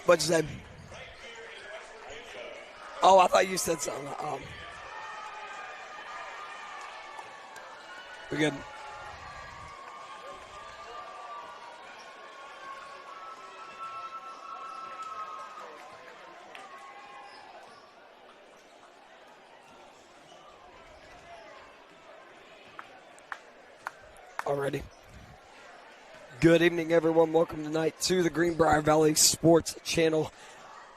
What'd you say? Oh, I thought you said something. We're good. Already. Good evening, everyone. Welcome tonight to the Greenbrier Valley Sports Channel.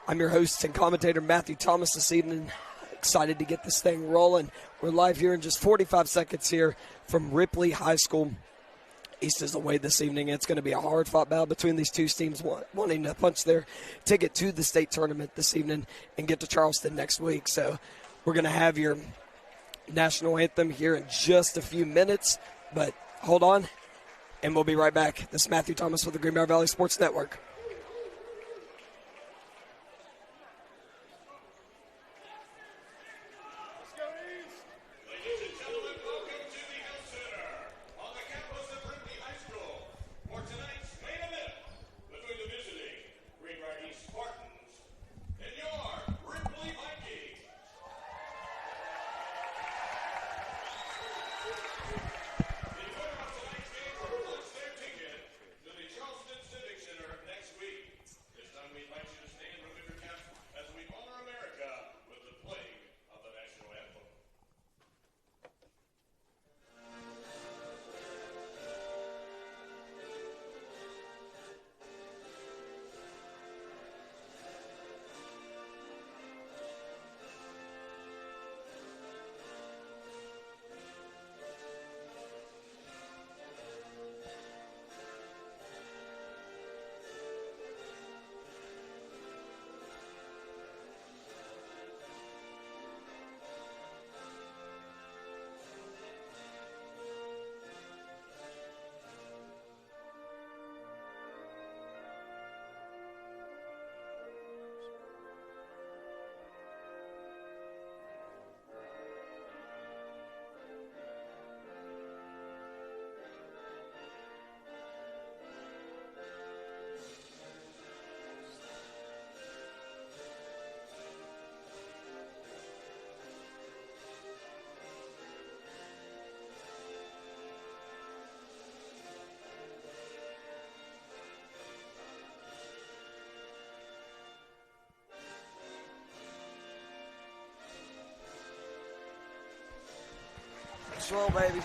I'm your host and commentator, Matthew Thomas, this evening. Excited to get this thing rolling. We're live here in just 45 seconds here from Ripley High School. East is away this evening. It's going to be a hard-fought battle between these two teams wanting to punch their ticket to the state tournament this evening and get to Charleston next week. So we're going to have your national anthem here in just a few minutes, but hold on, and we'll be right back. This is Matthew Thomas with the Greenbrier Valley Sports Network. Ladies and gentlemen, welcome to the Health Center on the campus of Ripley High School for tonight's main event between the visiting Greenbrier East Spartans and your Ripley Vikings. The winner of tonight's game will clinch their ticket to the Charleston Civic Center next week. This time we invite you to stand and remove your caps as we honor America with the playing of the national anthem. Slow, baby.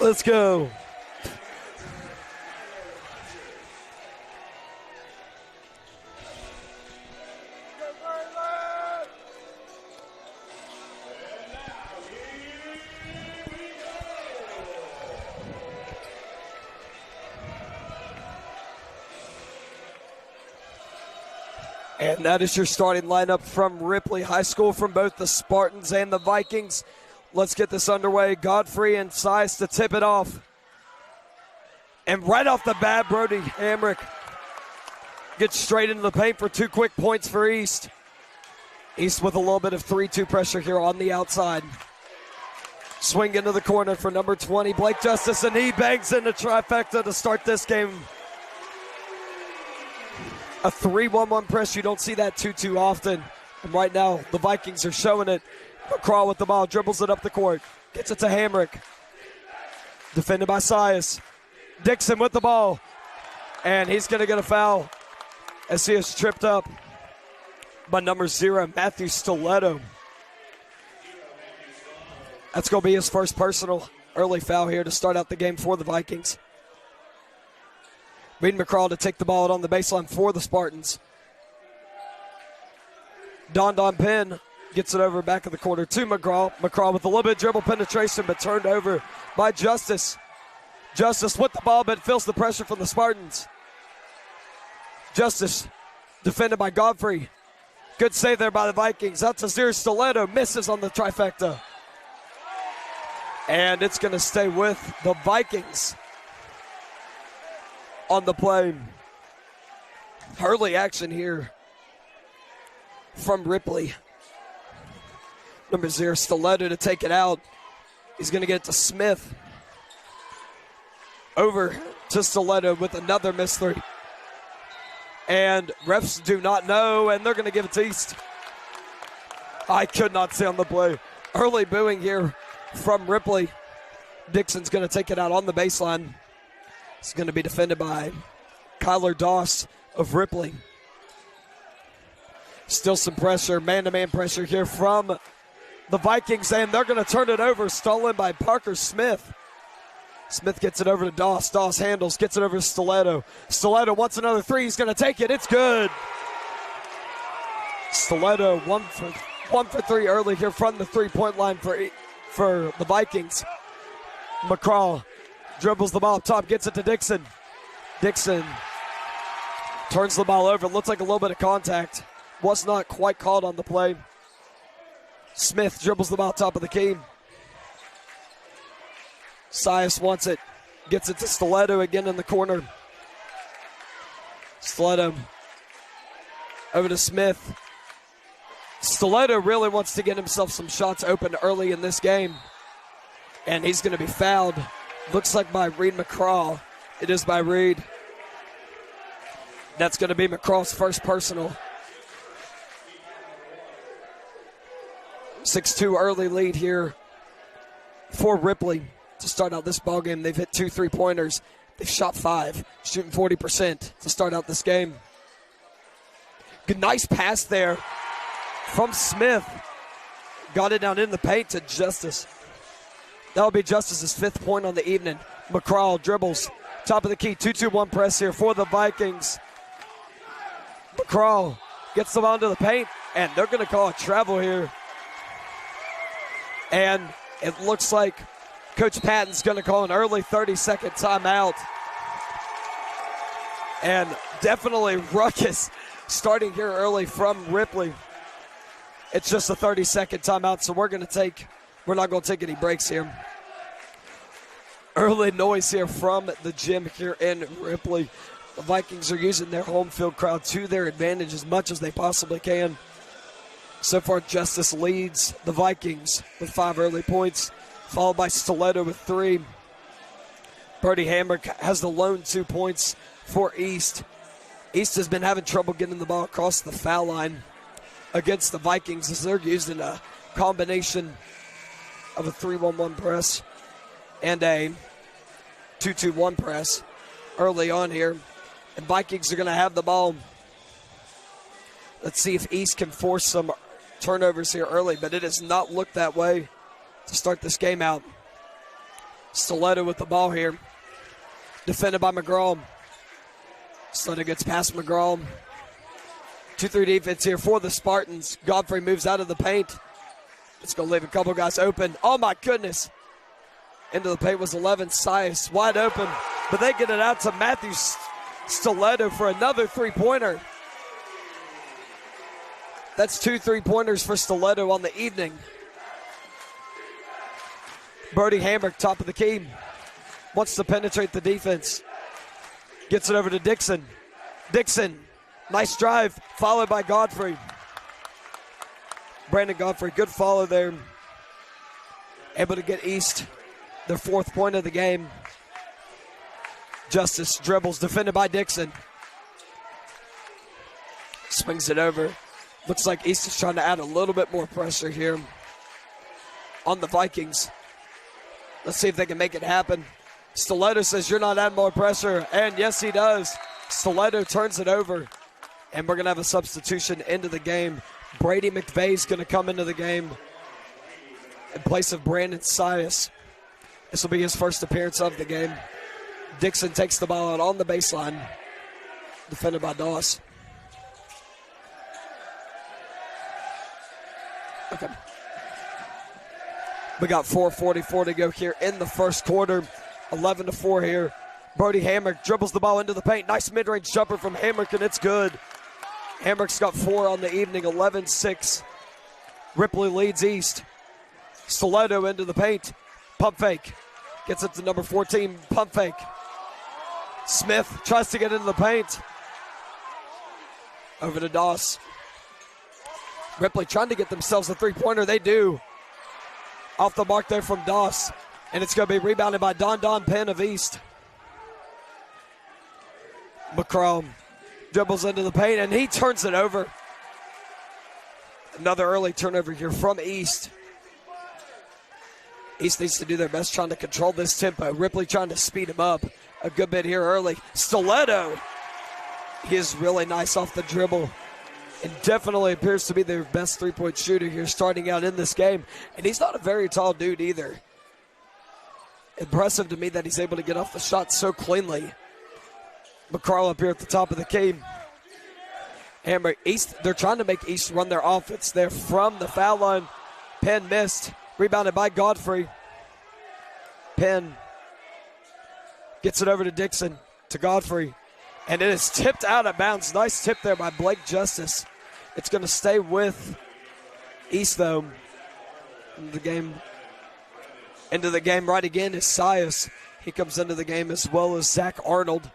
Let's go. And that is your starting lineup from Ripley High School from both the Spartans and the Vikings. Let's get this underway. Godfrey and Sias to tip it off. And right off the bat, Brody Hamrick gets straight into the paint for 2 quick points for East. East with a little bit of 3-2 pressure here on the outside. Swing into the corner for number 20, Blake Justice, and he bangs in the trifecta to start this game. A 3-1-1 press, you don't see that too often. And right now, the Vikings are showing it. McCraw with the ball, dribbles it up the court. Gets it to Hamrick. Defended by Sias. Dixon with the ball. And he's going to get a foul as he is tripped up by number 0, Matthew Stiletto. That's going to be his first personal early foul here to start out the game for the Vikings. Reed McCraw to take the ball out on the baseline for the Spartans. Don Penn gets it over back of the corner to McCraw. McCraw with a little bit of dribble penetration, but turned over by Justice. Justice with the ball, but feels the pressure from the Spartans. Justice defended by Godfrey. Good save there by the Vikings. Out to Zero Stiletto, misses on the trifecta. And it's going to stay with the Vikings on the play. Early action here from Ripley. Number 0, Stiletto to take it out. He's going to get it to Smith. Over to Stiletto with another missed three. And refs do not know, and they're going to give it to East. I could not see on the play. Early booing here from Ripley. Dixon's going to take it out on the baseline. It's going to be defended by Kyler Doss of Ripley. Still some pressure, man-to-man pressure here from the Vikings, and they're going to turn it over, stolen by Parker Smith. Smith gets it over to Doss. Doss handles, gets it over to Stiletto. Stiletto wants another three. He's going to take it. It's good. Stiletto, one for 3 early here from the three-point line for the Vikings. McCraw dribbles the ball up top, gets it to Dixon. Dixon turns the ball over. Looks like a little bit of contact. Was not quite called on the play. Smith dribbles the ball top of the key. Sias wants it. Gets it to Stiletto again in the corner. Stiletto over to Smith. Stiletto really wants to get himself some shots open early in this game. And he's going to be fouled. Looks like by Reed McCraw. It is by Reed. That's going to be McCraw's first personal. 6-2 early lead here for Ripley to start out this ball game. They've hit 2 3-pointers. They've shot 5, shooting 40% to start out this game. Good, nice pass there from Smith. Got it down in the paint to Justice. That'll be Justice's 5th point on the evening. McCraw dribbles, top of the key, 2-2-1 press here for the Vikings. McCraw gets them onto the paint, and they're going to call a travel here. And it looks like Coach Patton's going to call an early 30-second timeout. And definitely ruckus starting here early from Ripley. It's just a 30-second timeout, so we're not going to take any breaks here. Early noise here from the gym here in Ripley. The Vikings are using their home field crowd to their advantage as much as they possibly can. So far, Justice leads the Vikings with 5 early points, followed by Stiletto with 3. Brody Hamrick has the lone 2 points for East. East has been having trouble getting the ball across the foul line against the Vikings as they're using a combination of a 3-1-1 press and a 2-2-1 press early on here. And Vikings are going to have the ball. Let's see if East can force some turnovers here early, but it has not looked that way to start this game out. Stiletto with the ball here. Defended by McGraw. Stiletto gets past McGraw. 2-3 defense here for the Spartans. Godfrey moves out of the paint. It's going to leave a couple guys open. Oh, my goodness. Into the paint was 11. Sias wide open. But they get it out to Matthew Stiletto for another three-pointer. That's 2 3-pointers for Stiletto on the evening. Brody Hamrick, top of the key. Wants to penetrate the defense. Gets it over to Dixon. Dixon, nice drive, followed by Godfrey. Brandon Godfrey, good follow there. Able to get East their 4th point of the game. Justice dribbles, defended by Dixon. Swings it over. Looks like East is trying to add a little bit more pressure here on the Vikings. Let's see if they can make it happen. Stiletto says, you're not adding more pressure. And yes, he does. Stiletto turns it over. And we're going to have a substitution into the game. Brady McVeigh's going to come into the game in place of Brandon Sias. This will be his first appearance of the game. Dixon takes the ball out on the baseline. Defended by Doss. Okay. We got 4:44 to go here in the first quarter. 11-4 here. Brody Hamrick dribbles the ball into the paint. Nice mid-range jumper from Hamrick, and it's good. Hamrick's got 4 on the evening, 11-6. Ripley leads East. Stiletto into the paint. Pump fake. Gets it to number 14. Pump fake. Smith tries to get into the paint. Over to Doss. Ripley trying to get themselves a three-pointer. They do. Off the mark there from Doss. And it's going to be rebounded by Don Penn of East. McCrum dribbles into the paint, and he turns it over. Another early turnover here from East. East needs to do their best trying to control this tempo. Ripley trying to speed him up a good bit here early. Stiletto. He is really nice off the dribble. And definitely appears to be their best three-point shooter here starting out in this game. And he's not a very tall dude either. Impressive to me that he's able to get off the shot so cleanly. McCarl up here at the top of the key. Hammer East, they're trying to make East run their offense there from the foul line. Penn missed. Rebounded by Godfrey. Penn gets it over to Dixon, to Godfrey. And it is tipped out of bounds. Nice tip there by Blake Justice. It's going to stay with East, though. Into the game right again is Sias. He comes into the game as well as Zach Arnold.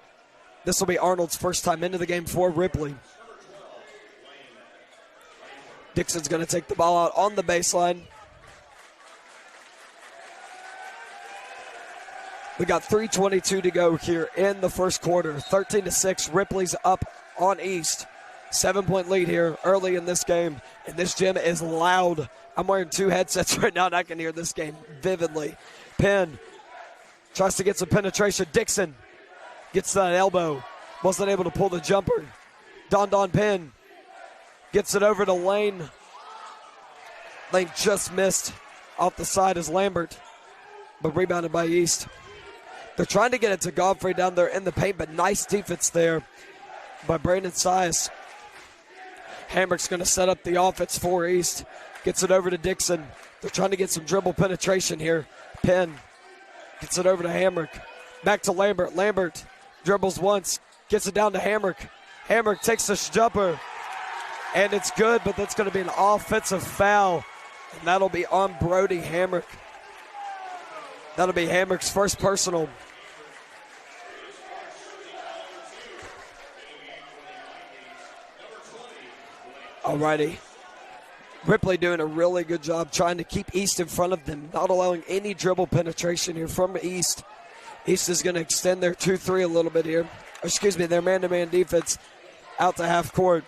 This will be Arnold's first time into the game for Ripley. Dixon's going to take the ball out on the baseline. We got 3:22 to go here in the first quarter. 13-6, Ripley's up on East. 7-point lead here early in this game. And this gym is loud. I'm wearing 2 headsets right now, and I can hear this game vividly. Penn tries to get some penetration. Dixon gets that elbow. Wasn't able to pull the jumper. Don Penn gets it over to Lane. Lane just missed off the side as Lambert, but rebounded by East. They're trying to get it to Godfrey down there in the paint, but nice defense there by Brandon Sias. Hamrick's going to set up the offense for East. Gets it over to Dixon. They're trying to get some dribble penetration here. Penn gets it over to Hamrick. Back to Lambert. Lambert dribbles once. Gets it down to Hamrick. Hamrick takes the jumper. And it's good, but that's going to be an offensive foul. And that'll be on Brody Hamrick. That'll be Hamrick's first personal. Alrighty. Ripley doing a really good job trying to keep East in front of them, not allowing any dribble penetration here from East. East is going to extend their 2-3 a little bit here. Their man-to-man defense out to half court.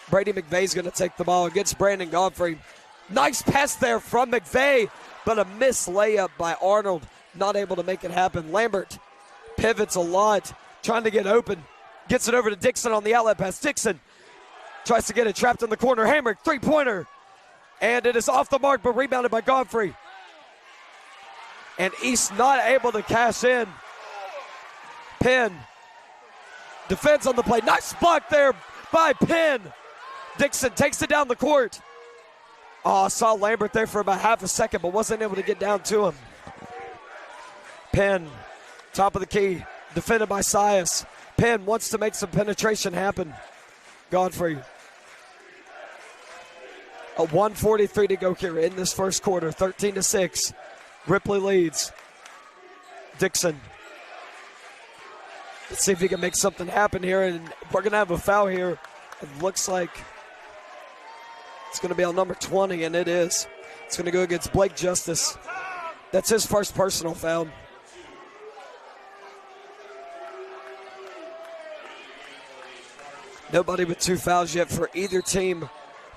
Brady McVeigh's going to take the ball against Brandon Godfrey. Nice pass there from McVeigh, but a missed layup by Arnold. Not able to make it happen. Lambert pivots a lot, trying to get open. Gets it over to Dixon on the outlet pass. Dixon tries to get it trapped in the corner. Hamrick, three-pointer. And it is off the mark, but rebounded by Godfrey. And East not able to cash in. Penn defends on the play. Nice block there by Penn. Dixon takes it down the court. Oh, I saw Lambert there for about half a second, but wasn't able to get down to him. Penn, top of the key, defended by Sias. Penn wants to make some penetration happen. Godfrey. A 1:43 to go here in this first quarter, 13-6. Ripley leads. Dixon. Let's see if he can make something happen here, and we're going to have a foul here. It looks like it's going to be on number 20, and it is. It's going to go against Blake Justice. That's his first personal foul. Nobody with 2 fouls yet for either team.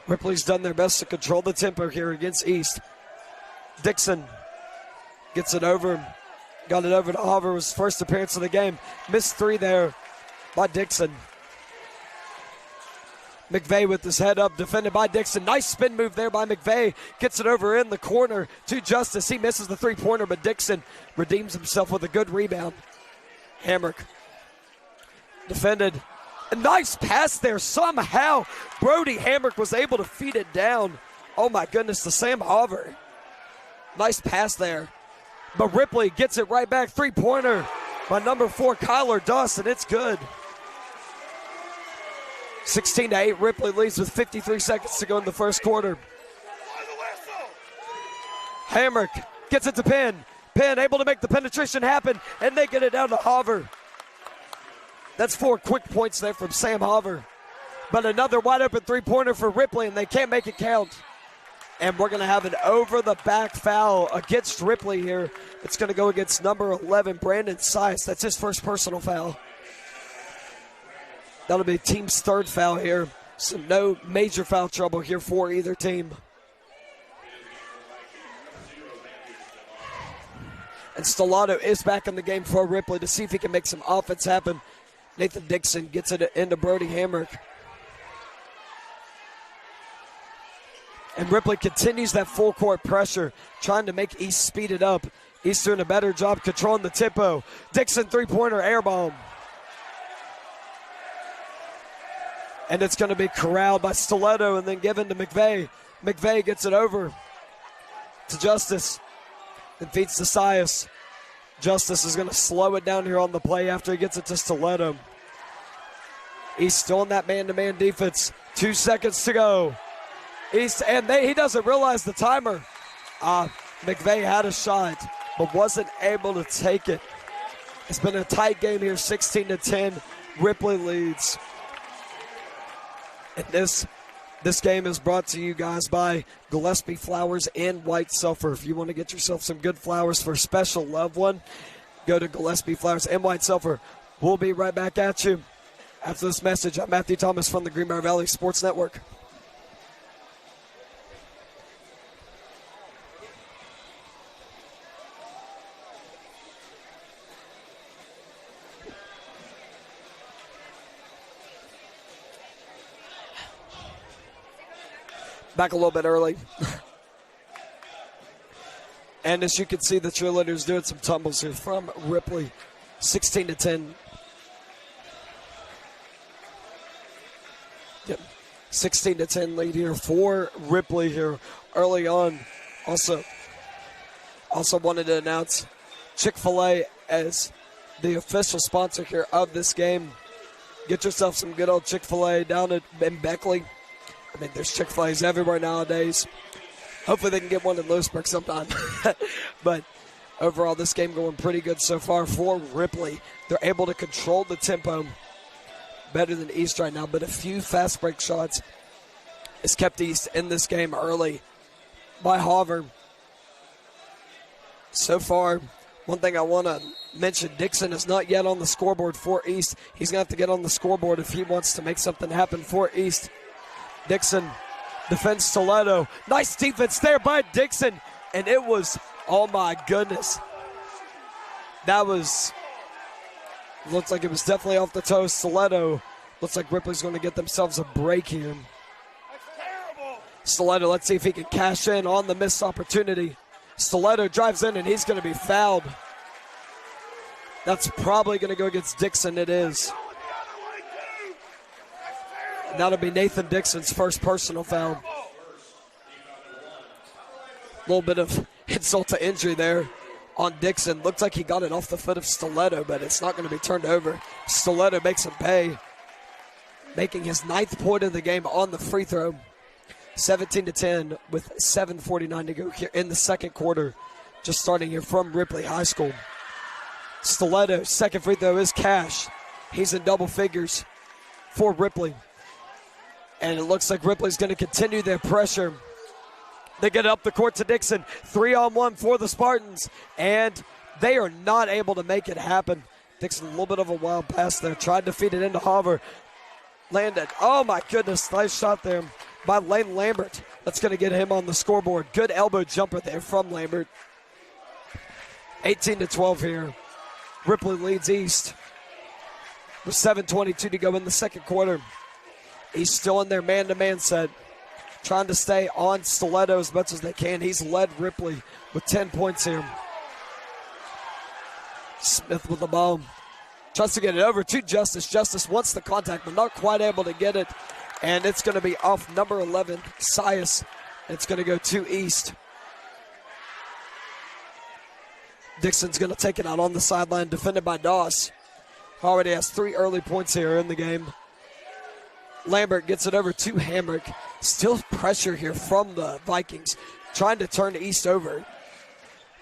Ripley's done their best to control the tempo here against East. Dixon gets it over. Got it over to Hoover. Was his first appearance of the game. Missed 3 there by Dixon. McVeigh with his head up, defended by Dixon. Nice spin move there by McVeigh. Gets it over in the corner to Justice. He misses the 3-pointer, but Dixon redeems himself with a good rebound. Hamrick defended. A nice pass there. Somehow Brody Hamrick was able to feed it down. Oh my goodness, to Sam Hoover. Nice pass there. But Ripley gets it right back. 3-pointer by number 4, Kyler Dust, and it's good. 16-8, Ripley leads with 53 seconds to go in the first quarter. Hamrick gets it to Penn. Penn able to make the penetration happen, and they get it down to Hoover. That's 4 quick points there from Sam Hoover. But another wide open 3-pointer for Ripley, and they can't make it count. And we're going to have an over-the-back foul against Ripley here. It's going to go against number 11, Brandon Sias. That's his first personal foul. That'll be team's 3rd foul here. So no major foul trouble here for either team. And Stellato is back in the game for Ripley to see if he can make some offense happen. Nathan Dixon gets it into Brody Hamrick. And Ripley continues that full court pressure, trying to make East speed it up. East doing a better job controlling the tempo. Dixon 3-pointer air bomb. And it's going to be corralled by Stiletto and then given to McVeigh. McVeigh gets it over to Justice. Then feeds to Sias. Justice is going to slow it down here on the play after he gets it to Stiletto. He's still in that man-to-man defense. 2 seconds to go. East, and he doesn't realize the timer. McVeigh had a shot, but wasn't able to take it. It's been a tight game here, 16-10. Ripley leads. And this game is brought to you guys by Gillespie Flowers and White Sulphur. If you want to get yourself some good flowers for a special loved one, go to Gillespie Flowers and White Sulphur. We'll be right back at you after this message. I'm Matthew Thomas from the Greenbrier Valley Sports Network. Back a little bit early. And as you can see, the cheerleaders doing some tumbles here from Ripley. 16-10. Yep. 16-10 lead here for Ripley here early on. Also wanted to announce Chick-fil-A as the official sponsor here of this game. Get yourself some good old Chick-fil-A down in Beckley. I mean, there's Chick-fil-A's everywhere nowadays. Hopefully they can get one in Lewisburg sometime. But overall, this game going pretty good so far for Ripley. They're able to control the tempo better than East right now, but a few fast break shots has kept East in this game early by Hoover. So far, one thing I want to mention, Dixon is not yet on the scoreboard for East. He's going to have to get on the scoreboard if he wants to make something happen for East. Dixon defends Stiletto. Nice defense there by Dixon. And it was, oh my goodness. That was, looks like it was definitely off the toe. Stiletto, looks like Ripley's going to get themselves a break here. That's terrible. Stiletto, let's see if he can cash in on the missed opportunity. Stiletto drives in, and he's going to be fouled. That's probably going to go against Dixon. It is. And that'll be Nathan Dixon's first personal foul. A little bit of insult to injury there on Dixon. Looked like he got it off the foot of Stiletto, but it's not going to be turned over. Stiletto makes him pay, making his 9th point of the game on the free throw. 17-10 with 7:49 to go here in the second quarter, just starting here from Ripley High School. Stiletto, second free throw is cash. He's in double figures for Ripley. And it looks like Ripley's going to continue their pressure. They get up the court to Dixon. 3-on-1 for the Spartans. And they are not able to make it happen. Dixon, a little bit of a wild pass there. Tried to feed it into Hoover. Landed. Oh, my goodness. Nice shot there by Lane Lambert. That's going to get him on the scoreboard. Good elbow jumper there from Lambert. 18-12 here. Ripley leads East with 7:22 to go in the second quarter. He's still in their man-to-man set, trying to stay on Stiletto as much as they can. He's led Ripley with 10 points here. Smith with the ball. Tries to get it over to Justice. Justice wants the contact, but not quite able to get it. And it's going to be off number 11, Sias. It's going to go to East. Dixon's going to take it out on the sideline, defended by Doss. Already has 3 early points here in the game. Lambert gets it over to Hamrick. Still pressure here from the Vikings, trying to turn East over.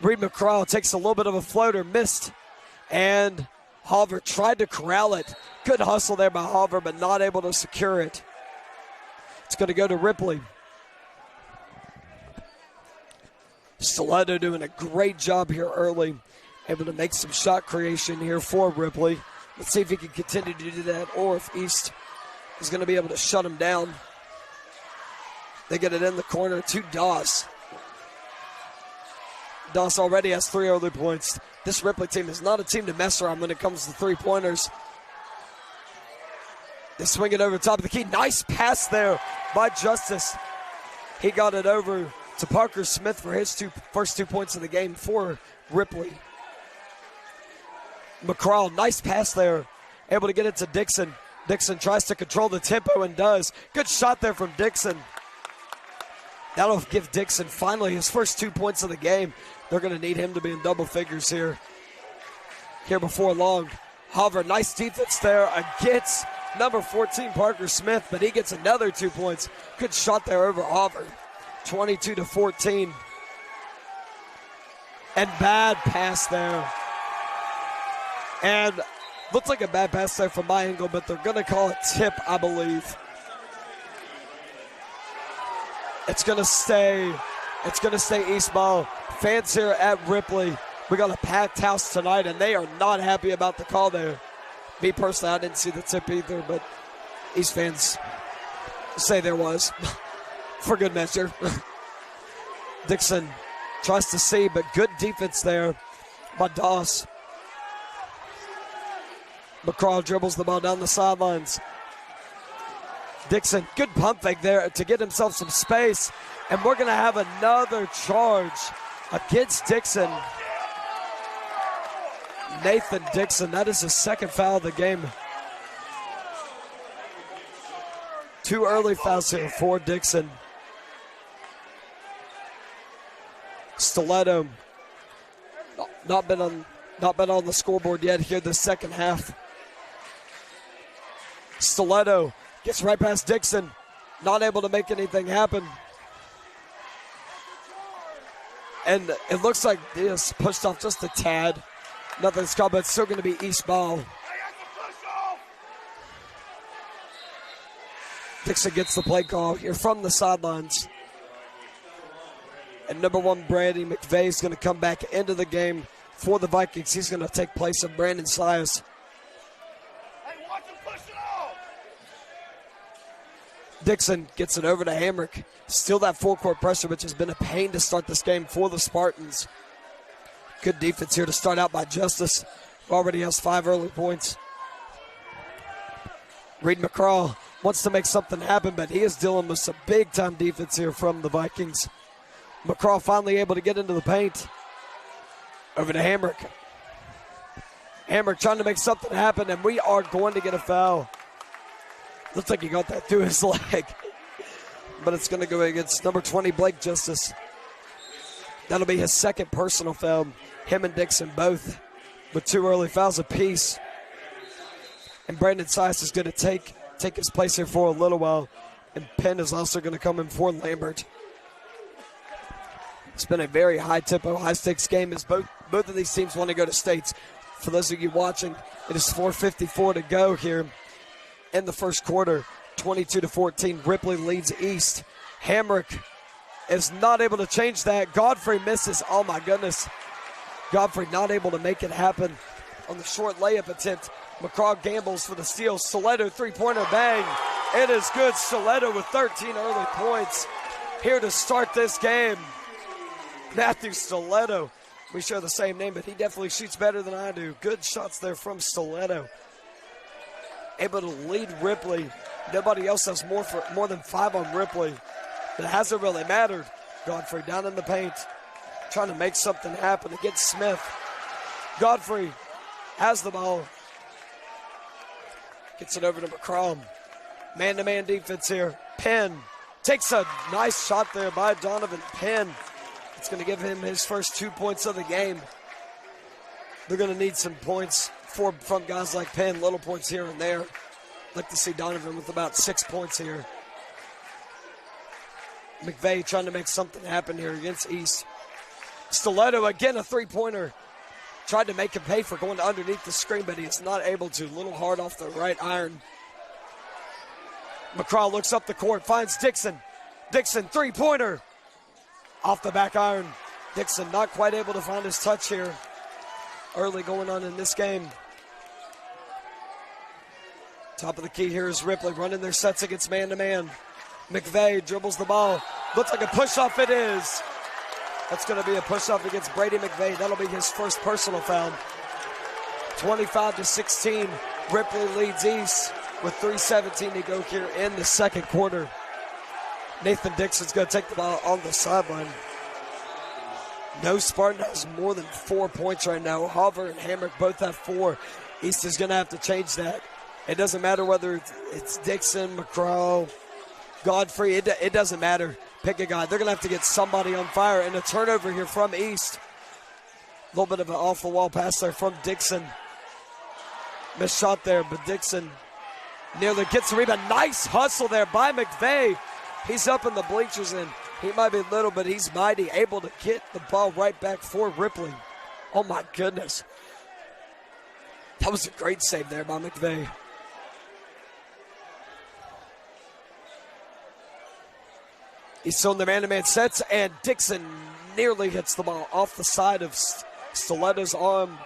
Reed McCraw takes a little bit of a floater, missed. And Hoover tried to corral it. Good hustle there by Hoover, but not able to secure it. It's going to go to Ripley. Stiletto doing a great job here early. Able to make some shot creation here for Ripley. Let's see if he can continue to do that or if East is going to be able to shut him down. They get it in the corner to Doss. Doss already has 3 early points. This Ripley team is not a team to mess around when it comes to 3-pointers. They swing it over the top of the key. Nice pass there by Justice. He got it over to Parker Smith for his first 2 points of the game for Ripley. McCraw, nice pass there. Able to get it to Dixon. Dixon tries to control the tempo and does. Good shot there from Dixon. That'll give Dixon finally his first 2 points of the game. They're going to need him to be in double figures here before long. Hoover, nice defense there against number 14, Parker Smith, but he gets another 2 points. Good shot there over Hoover. 22-14. And bad pass there. And looked like a bad pass there from my angle, but they're going to call it tip, I believe. It's going to stay East ball. Fans here at Ripley, we got a packed house tonight, and they are not happy about the call there. Me personally, I didn't see the tip either, but East fans say there was. For good measure. Dixon tries to see, but good defense there by Doss. McCraw dribbles the ball down the sidelines. Dixon, good pump fake there to get himself some space. And we're going to have another charge against Dixon. Nathan Dixon, that is his second foul of the game. 2 early fouls here for Dixon. Stiletto not been on the scoreboard yet here the second half. Stiletto gets right past Dixon, not able to make anything happen. And it looks like he is pushed off just a tad. Nothing's called, but it's still going to be East ball. Dixon gets the play call here from the sidelines. And number 1, Brady McVeigh is going to come back into the game for the Vikings. He's going to take place of Brandon Sias. Dixon gets it over to Hamrick. Still that full court pressure, which has been a pain to start this game for the Spartans. Good defense here to start out by Justice, who already has 5 early points. Reed McCraw wants to make something happen, but he is dealing with some big-time defense here from the Vikings. McCraw finally able to get into the paint. Over to Hamrick. Hamrick trying to make something happen, and we are going to get a foul. Looks like he got that through his leg. But it's going to go against number 20, Blake Justice. That'll be his second personal foul. Him and Dixon both with 2 early fouls apiece. And Brandon Sias is going to take his place here for a little while. And Penn is also going to come in for Lambert. It's been a very high-tempo, high-stakes game as both of these teams want to go to states. For those of you watching, it is 4:54 to go here in the first quarter. 22-14, Ripley leads East. Hamrick is not able to change that. Godfrey misses. Oh, my goodness. Godfrey not able to make it happen on the short layup attempt. McCraw gambles for the steal. Stiletto three-pointer, bang. It is good. Stiletto with 13 early points here to start this game. Matthew Stiletto. We share the same name, but he definitely shoots better than I do. Good shots there from Stiletto. Able to lead Ripley. Nobody else has more than 5 on Ripley. But it hasn't really mattered. Godfrey down in the paint, trying to make something happen against Smith. Godfrey has the ball. Gets it over to McCraw. Man-to-man defense here. Penn takes a nice shot there by Donovan Penn. It's going to give him his first 2 points of the game. They're going to need some points from guys like Penn, little points here and there. Like to see Donovan with about 6 points here. McVeigh trying to make something happen here against East. Stiletto again, a three-pointer. Tried to make him pay for going underneath the screen, but he is not able to. A little hard off the right iron. McCraw looks up the court, finds Dixon. Dixon, three-pointer. Off the back iron. Dixon not quite able to find his touch here. Early going on in this game. Top of the key here is Ripley running their sets against man-to-man. McVeigh dribbles the ball. Looks like a push-off it is. That's going to be a push-off against Brady McVeigh. That'll be his first personal foul. 25-16. Ripley leads East with 3:17 to go here in the second quarter. Nathan Dixon's going to take the ball on the sideline. No Spartan has more than 4 points right now. Hover and Hamrick both have 4. East is going to have to change that. It doesn't matter whether it's Dixon, McCraw, Godfrey. It doesn't matter. Pick a guy. They're going to have to get somebody on fire. And a turnover here from East. A little bit of an off-the-wall pass there from Dixon. Missed shot there, but Dixon nearly gets the rebound. Nice hustle there by McVeigh. He's up in the bleachers, and he might be little, but he's mighty, able to get the ball right back for Ripley. Oh, my goodness. That was a great save there by McVeigh. He's still in the man-to-man sets, and Dixon nearly hits the ball off the side of Stiletto's arm.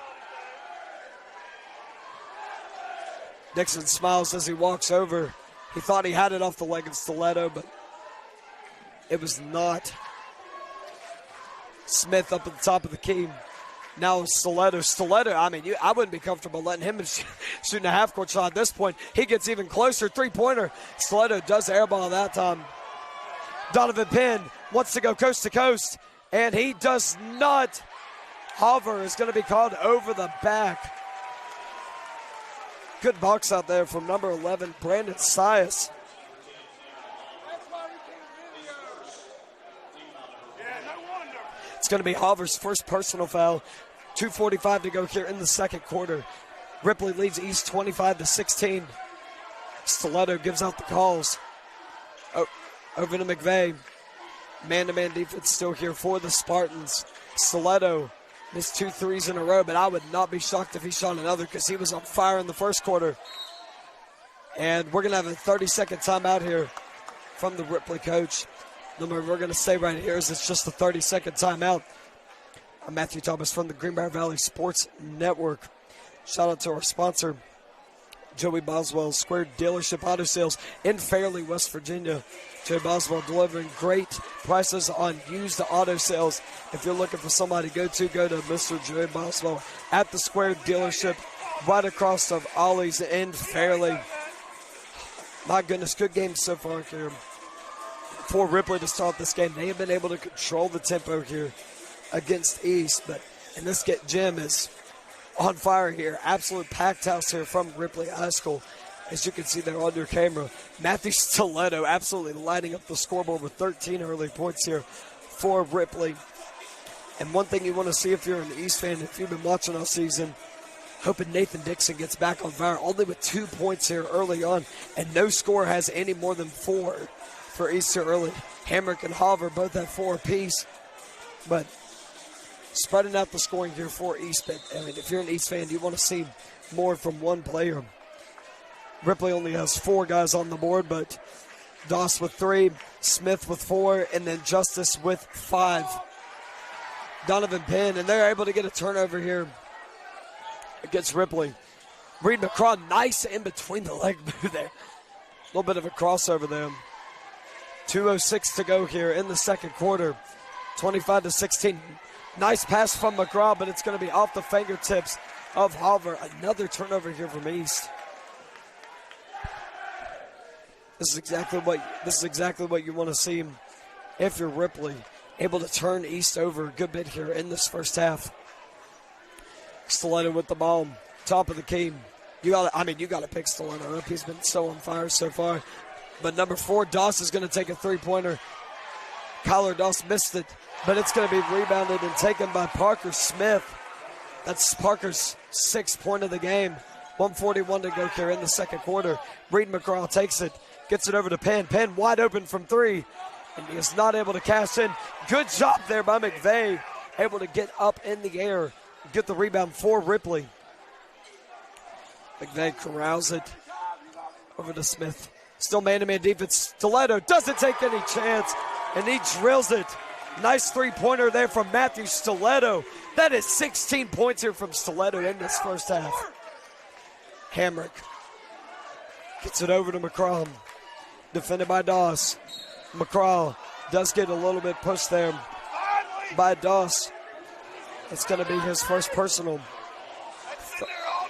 Dixon smiles as he walks over. He thought he had it off the leg of Stiletto, but it was not. Smith up at the top of the key. Now Stiletto. I mean, I wouldn't be comfortable letting him shooting a half-court shot at this point. He gets even closer. Three-pointer. Stiletto does airball that time. Donovan Penn wants to go coast to coast, and he does not. Hover is going to be called over the back. Good box out there from number 11, Brandon Sias. It's going to be Hover's first personal foul. 2:45 to go here in the second quarter. Ripley leads East 25-16. Stiletto gives out the calls. Over to McVeigh. Man-to-man defense still here for the Spartans. Stiletto missed 2 threes in a row, but I would not be shocked if he shot another because he was on fire in the first quarter. And we're going to have a 30-second timeout here from the Ripley coach. The number we're going to stay right here is it's just a 30-second timeout. I'm Matthew Thomas from the Greenbrier Valley Sports Network. Shout out to our sponsor, Joey Boswell, Square Dealership Auto Sales in Fairleigh, West Virginia. Joey Boswell delivering great prices on used auto sales. If you're looking for somebody to go to Mr. Joey Boswell at the Square Dealership right across of Ollie's in Fairleigh. My goodness, good game so far here. for Ripley to start this game. They have been able to control the tempo here against East, but and this gym is on fire here. Absolute packed house here from Ripley High School. As you can see there on your camera, Matthew Stiletto absolutely lighting up the scoreboard with 13 early points here for Ripley. And one thing you want to see if you're an East fan, if you've been watching all season, hoping Nathan Dixon gets back on fire, only with 2 points here early on, and no score has any more than 4 for East here early. Hamrick and Hover both have 4 apiece, but spreading out the scoring here for East. But I mean, if you're an East fan, you want to see more from one player. Ripley only has 4 guys on the board, but Doss with 3, Smith with 4, and then Justice with 5. Donovan Penn, and they're able to get a turnover here against Ripley. Reed McCraw, nice in between the leg move there. A little bit of a crossover there. 2:06 to go here in the second quarter. 25-16. Nice pass from McCraw, but it's going to be off the fingertips of Hover. Another turnover here from East. This is exactly what you want to see if you're Ripley, able to turn East over a good bit here in this first half. Stiletto with the ball, top of the key. You got to pick Stiletto up. He's been so on fire so far. But number 4, Doss is going to take a 3-pointer. Kyler Doss missed it, but it's going to be rebounded and taken by Parker Smith. That's Parker's 6th point of the game. 1:41 to go here in the second quarter. Reed McCraw takes it, gets it over to Penn. Penn wide open from 3, and he is not able to cash in. Good job there by McVeigh, able to get up in the air, get the rebound for Ripley. McVeigh corrals it over to Smith. Still man-to-man defense. Stiletto doesn't take any chance, and he drills it. Nice 3-pointer there from Matthew Stiletto. That is 16 points here from Stiletto in this first half. Hamrick gets it over to McCraw. Defended by Doss. McCraw does get a little bit pushed there by Doss. It's going to be his first personal.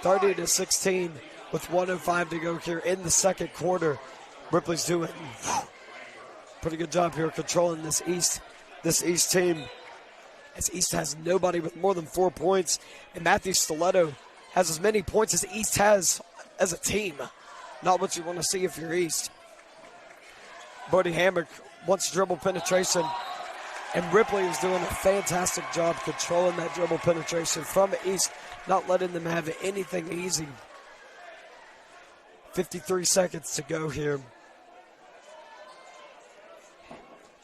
30-16 with 1:05 to go here in the second quarter. Ripley's doing pretty good job here controlling this East team. As East has nobody with more than 4 points, and Matthew Stiletto has as many points as East has as a team. Not what you want to see if you're East. Brody Hamrick wants dribble penetration, and Ripley is doing a fantastic job controlling that dribble penetration from East, not letting them have anything easy. 53 seconds to go here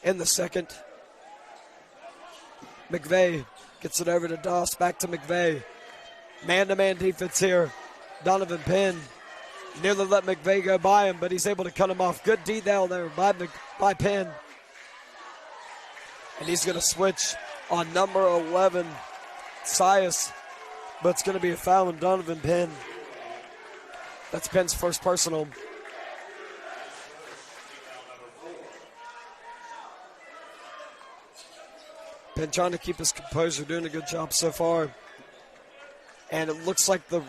in the second. McVeigh gets it over to Doss, back to McVeigh. Man-to-man defense here. Donovan Penn nearly let McVeigh go by him, but he's able to cut him off. Good D-down there by Penn. And he's going to switch on number 11, Sias, but it's going to be a foul on Donovan Penn. That's Penn's first personal. Penn trying to keep his composure, doing a good job so far. And it looks like the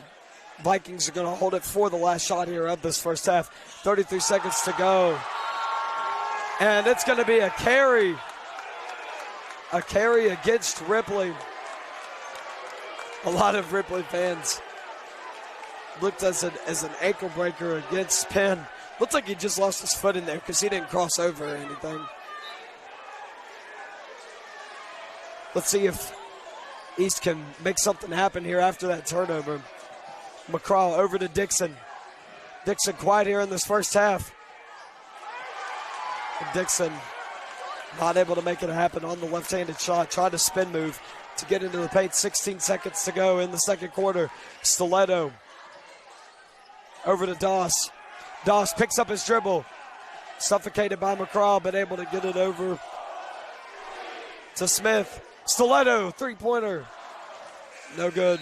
Vikings are going to hold it for the last shot here of this first half. 33 seconds to go. And it's going to be a carry. A carry against Ripley. A lot of Ripley fans looked as an ankle breaker against Penn. Looked like he just lost his foot in there because he didn't cross over or anything. Let's see if East can make something happen here after that turnover. McCraw over to Dixon. Dixon quiet here in this first half. And Dixon not able to make it happen on the left-handed shot. Tried to spin move to get into the paint. 16 seconds to go in the second quarter. Stiletto over to Doss. Doss picks up his dribble. Suffocated by McCraw, but able to get it over to Smith. Stiletto, 3-pointer. No good.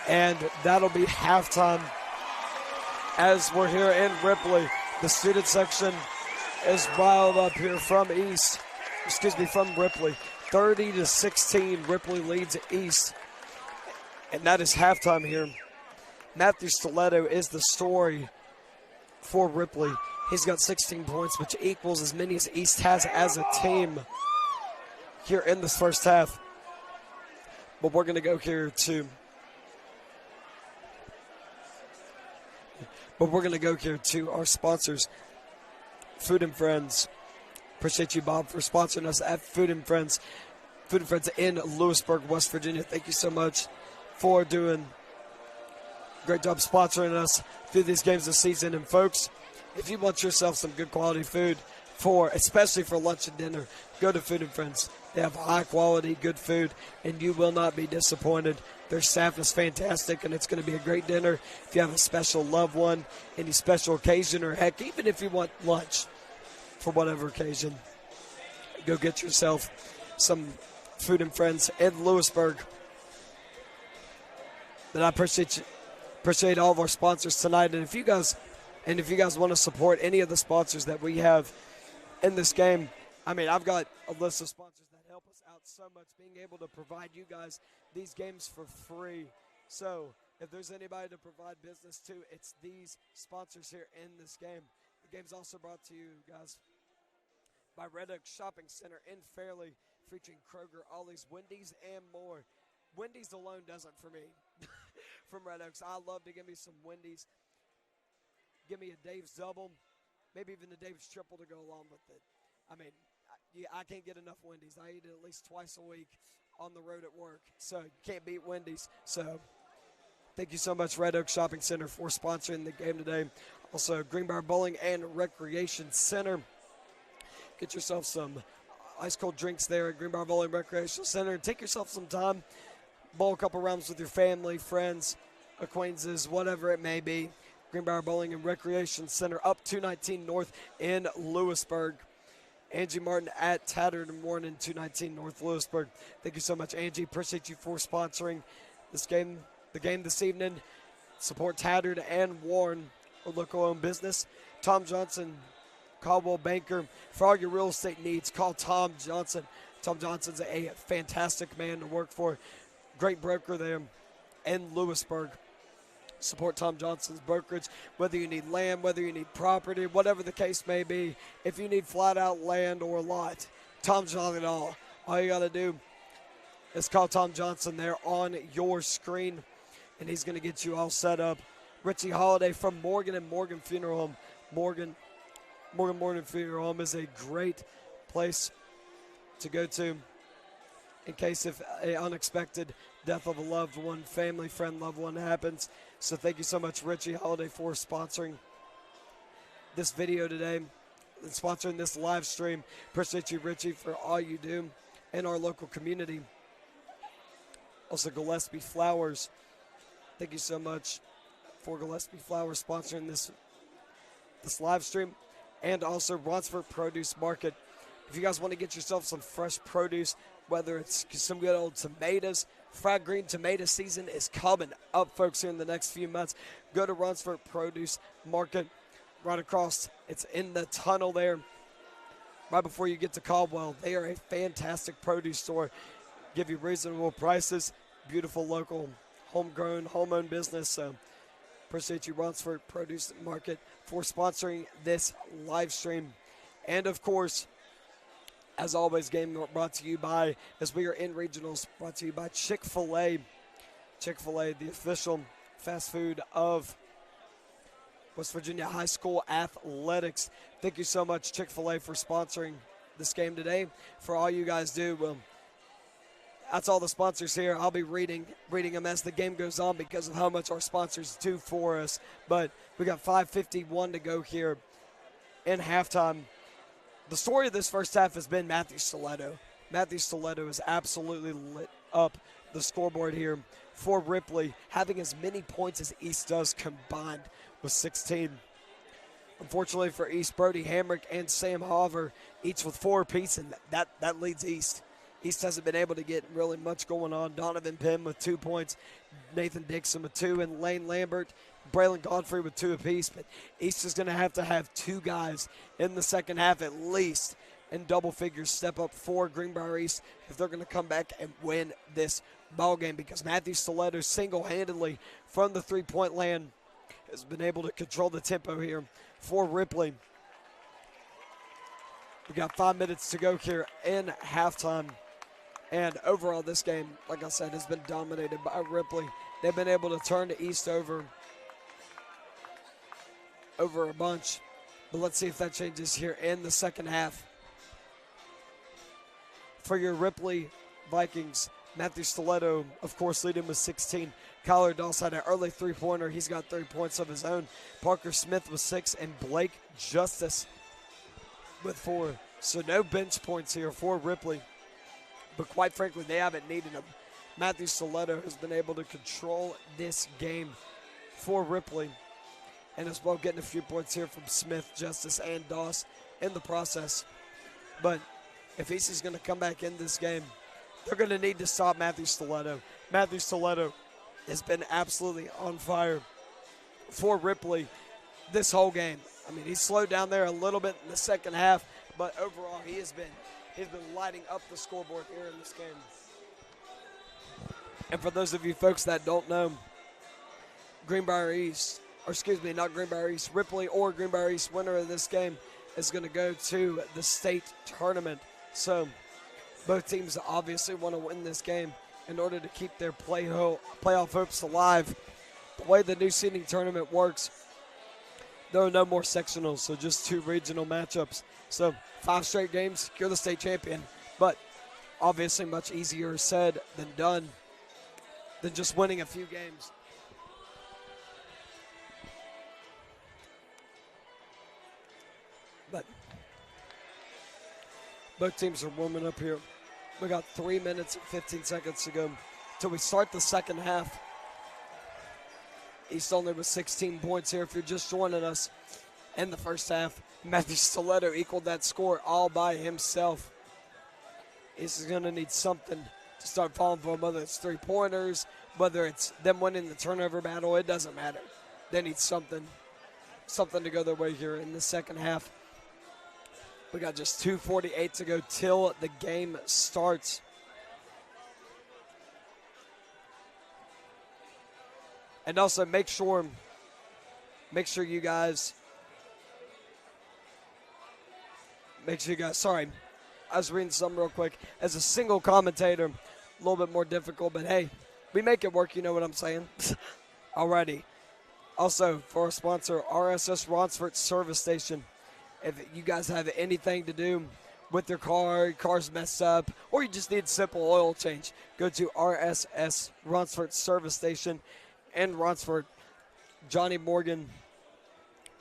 And that'll be halftime as we're here in Ripley. The student section is riled up here from Ripley. 30-16, Ripley leads East. And that is halftime here. Matthew Stiletto is the story for Ripley. He's got 16 points, which equals as many as East has as a team here in this first half. But we're going to go here to our sponsors, Food and Friends. Appreciate you, Bob, for sponsoring us at Food and Friends. Food and Friends in Lewisburg, West Virginia. Thank you so much for doing a great job sponsoring us through these games this season. And folks, if you want yourself some good quality food, especially for lunch and dinner, go to Food and Friends. They have high quality, good food, and you will not be disappointed. Their staff is fantastic, and it's going to be a great dinner. If you have a special loved one, any special occasion, or heck, even if you want lunch for whatever occasion, go get yourself some Food and Friends in Lewisburg. But I appreciate all of our sponsors tonight. And if you guys want to support any of the sponsors that we have in this game, I mean, I've got a list of sponsors that help us out so much, being able to provide you guys these games for free. So if there's anybody to provide business to, it's these sponsors here in this game. The game's also brought to you guys by Red Oak Shopping Center in Fairleigh, featuring Kroger, Ollie's, Wendy's, and more. Wendy's alone does it for me. From Red Oaks, I love to give me some Wendy's. Give me a Dave's Double, maybe even a Dave's Triple to go along with it. I mean, I can't get enough Wendy's. I eat it at least twice a week on the road at work, so you can't beat Wendy's. So thank you so much, Red Oak Shopping Center, for sponsoring the game today. Also, Greenbrier Bowling and Recreation Center. Get yourself some ice-cold drinks there at Greenbrier Bowling Recreational Center. Take yourself some time. Bowl a couple rounds with your family, friends, acquaintances, whatever it may be. Greenbrier Bowling and Recreation Center, up 219 North in Lewisburg. Angie Martin at Tattered and Warren in 219 North Lewisburg. Thank you so much, Angie. Appreciate you for sponsoring the game this evening. Support Tattered and Warren, a local-owned business. Tom Johnson, Caldwell Banker. For all your real estate needs, call Tom Johnson. Tom Johnson's a fantastic man to work for. Great broker there in Lewisburg. Support Tom Johnson's brokerage, whether you need land, whether you need property, whatever the case may be. If you need flat-out land or a lot, Tom's got it all. All you got to do is call Tom Johnson there on your screen, and he's going to get you all set up. Richie Holiday from Morgan and Morgan Funeral Home. Morgan Funeral Home is a great place to go to in case if an unexpected death of a loved one, family, friend, loved one happens. So thank you so much, Richie Holiday, for sponsoring this video today and sponsoring this live stream. Appreciate you, Richie, for all you do in our local community. Also, Gillespie Flowers. Thank you so much for Gillespie Flowers sponsoring this live stream. And also Ronsford Produce Market. If you guys want to get yourself some fresh produce, whether it's some good old tomatoes, fried green tomato season is coming up, folks, here in the next few months. Go to Ronsford Produce Market right across. It's in the tunnel there right before you get to Caldwell. They are a fantastic produce store. Give you reasonable prices, beautiful local homegrown, home-owned business. So appreciate you, Ronsford Produce Market, for sponsoring this live stream. And, of course, as always, game brought to you by, as we are in regionals, brought to you by Chick-fil-A. Chick-fil-A, the official fast food of West Virginia High School athletics. Thank you so much, Chick-fil-A, for sponsoring this game today. For all you guys do, well, that's all the sponsors here. I'll be reading them as the game goes on because of how much our sponsors do for us. But we got 5:51 to go here in halftime. The story of this first half has been Matthew Stiletto. Matthew Stiletto has absolutely lit up the scoreboard here for Ripley, having as many points as East does combined with 16. Unfortunately for East, Brody Hamrick and Sam Hover, each with 4 apiece, and that leads East. East hasn't been able to get really much going on. Donovan Pym with 2 points, Nathan Dixon with 2, and Lane Lambert, Braylon Godfrey with 2 apiece. But East is going to have 2 guys in the second half at least in double figures step up for Greenbrier East if they're going to come back and win this ball game, because Matthew Stiletto single-handedly from the three-point land has been able to control the tempo here for Ripley. We got 5 minutes to go here in halftime. And overall, this game, like I said, has been dominated by Ripley. They've been able to turn the East over a bunch. But let's see if that changes here in the second half. For your Ripley Vikings, Matthew Stiletto, of course, leading with 16. Kyler Doss had an early three-pointer. He's got 3 points of his own. Parker Smith with 6, and Blake Justice with 4. So no bench points here for Ripley. But quite frankly, they haven't needed them. Matthew Stiletto has been able to control this game for Ripley. And as well getting a few points here from Smith, Justice, and Doss in the process. But if East going to come back in this game, they're going to need to stop Matthew Stiletto. Matthew Stiletto has been absolutely on fire for Ripley this whole game. I mean, he slowed down there a little bit in the second half, but overall he's been lighting up the scoreboard here in this game. And for those of you folks that don't know, Greenbrier East, or excuse me, not Greenbrier East, Ripley or Greenbrier East, winner of this game is going to go to the state tournament. So both teams obviously want to win this game in order to keep their playoff hopes alive. The way the new seeding tournament works, there are no more sectionals, so just 2 regional matchups. So 5 straight games, you're the state champion. But obviously much easier said than done than just winning a few games. But both teams are warming up here. We got 3 minutes and 15 seconds to go till we start the second half. East only with 16 points here if you're just joining us in the first half. Matthew Stiletto equaled that score all by himself. East is going to need something to start falling for, whether it's 3-pointers, whether it's them winning the turnover battle. It doesn't matter. They need something to go their way here in the second half. We got just 2:48 to go till the game starts. And also make sure you guys, sorry, I was reading something real quick. As a single commentator, a little bit more difficult, but hey, we make it work, you know what I'm saying? Alrighty. Also, for our sponsor, RSS Ronsford Service Station. If you guys have anything to do with your car's messed up, or you just need simple oil change, go to RSS Ronsford Service Station in Ronsford. Johnny Morgan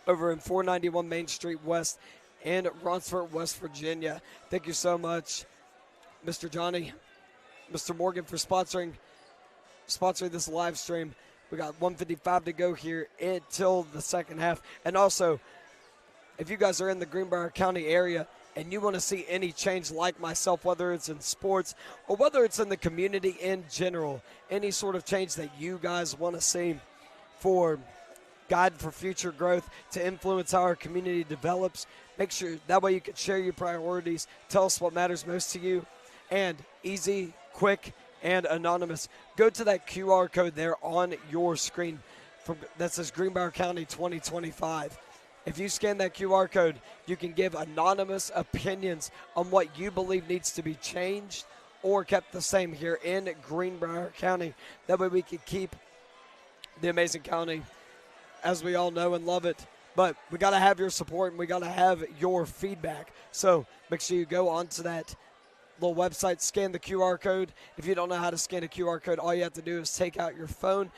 over in 491 Main Street West in Ronsford, West Virginia. Thank you so much, Mr. Johnny, Mr. Morgan, for sponsoring this live stream. We got 1:55 to go here until the second half. And also, if you guys are in the Greenbrier County area and you want to see any change like myself, whether it's in sports or whether it's in the community in general, any sort of change that you guys want to see for guide for future growth to influence how our community develops, make sure that way you can share your priorities, tell us what matters most to you, and easy, quick, and anonymous. Go to that QR code there on your screen that says Greenbrier County 2025. If you scan that QR code, you can give anonymous opinions on what you believe needs to be changed or kept the same here in Greenbrier County. That way we can keep the amazing county as we all know and love it. But we got to have your support and we got to have your feedback. So make sure you go onto that little website, scan the QR code. If you don't know how to scan a QR code, all you have to do is take out your phone,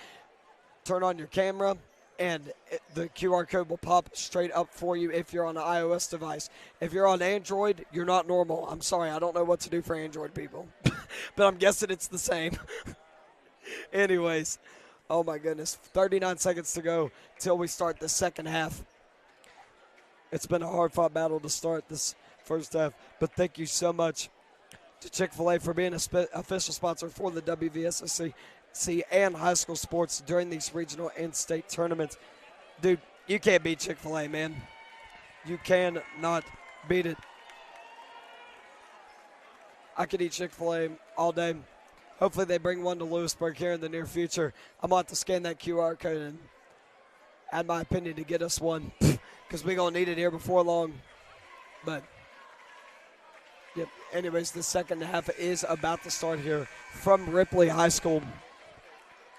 turn on your camera, and the QR code will pop straight up for you if you're on an iOS device. If you're on Android, you're not normal. I'm sorry, I don't know what to do for Android people. But I'm guessing it's the same. Anyways, oh my goodness, 39 seconds to go till we start the second half. It's been a hard-fought battle to start this first half, but thank you so much to Chick-fil-A for being an official sponsor for the WVSSC and high school sports during these regional and state tournaments. Dude, you can't beat Chick-fil-A, man. You cannot beat it. I could eat Chick-fil-A all day. Hopefully they bring one to Lewisburg here in the near future. I'm about to scan that QR code and add my opinion to get us one because we're going to need it here before long. But Yep. Anyways, the second half is about to start here from Ripley High School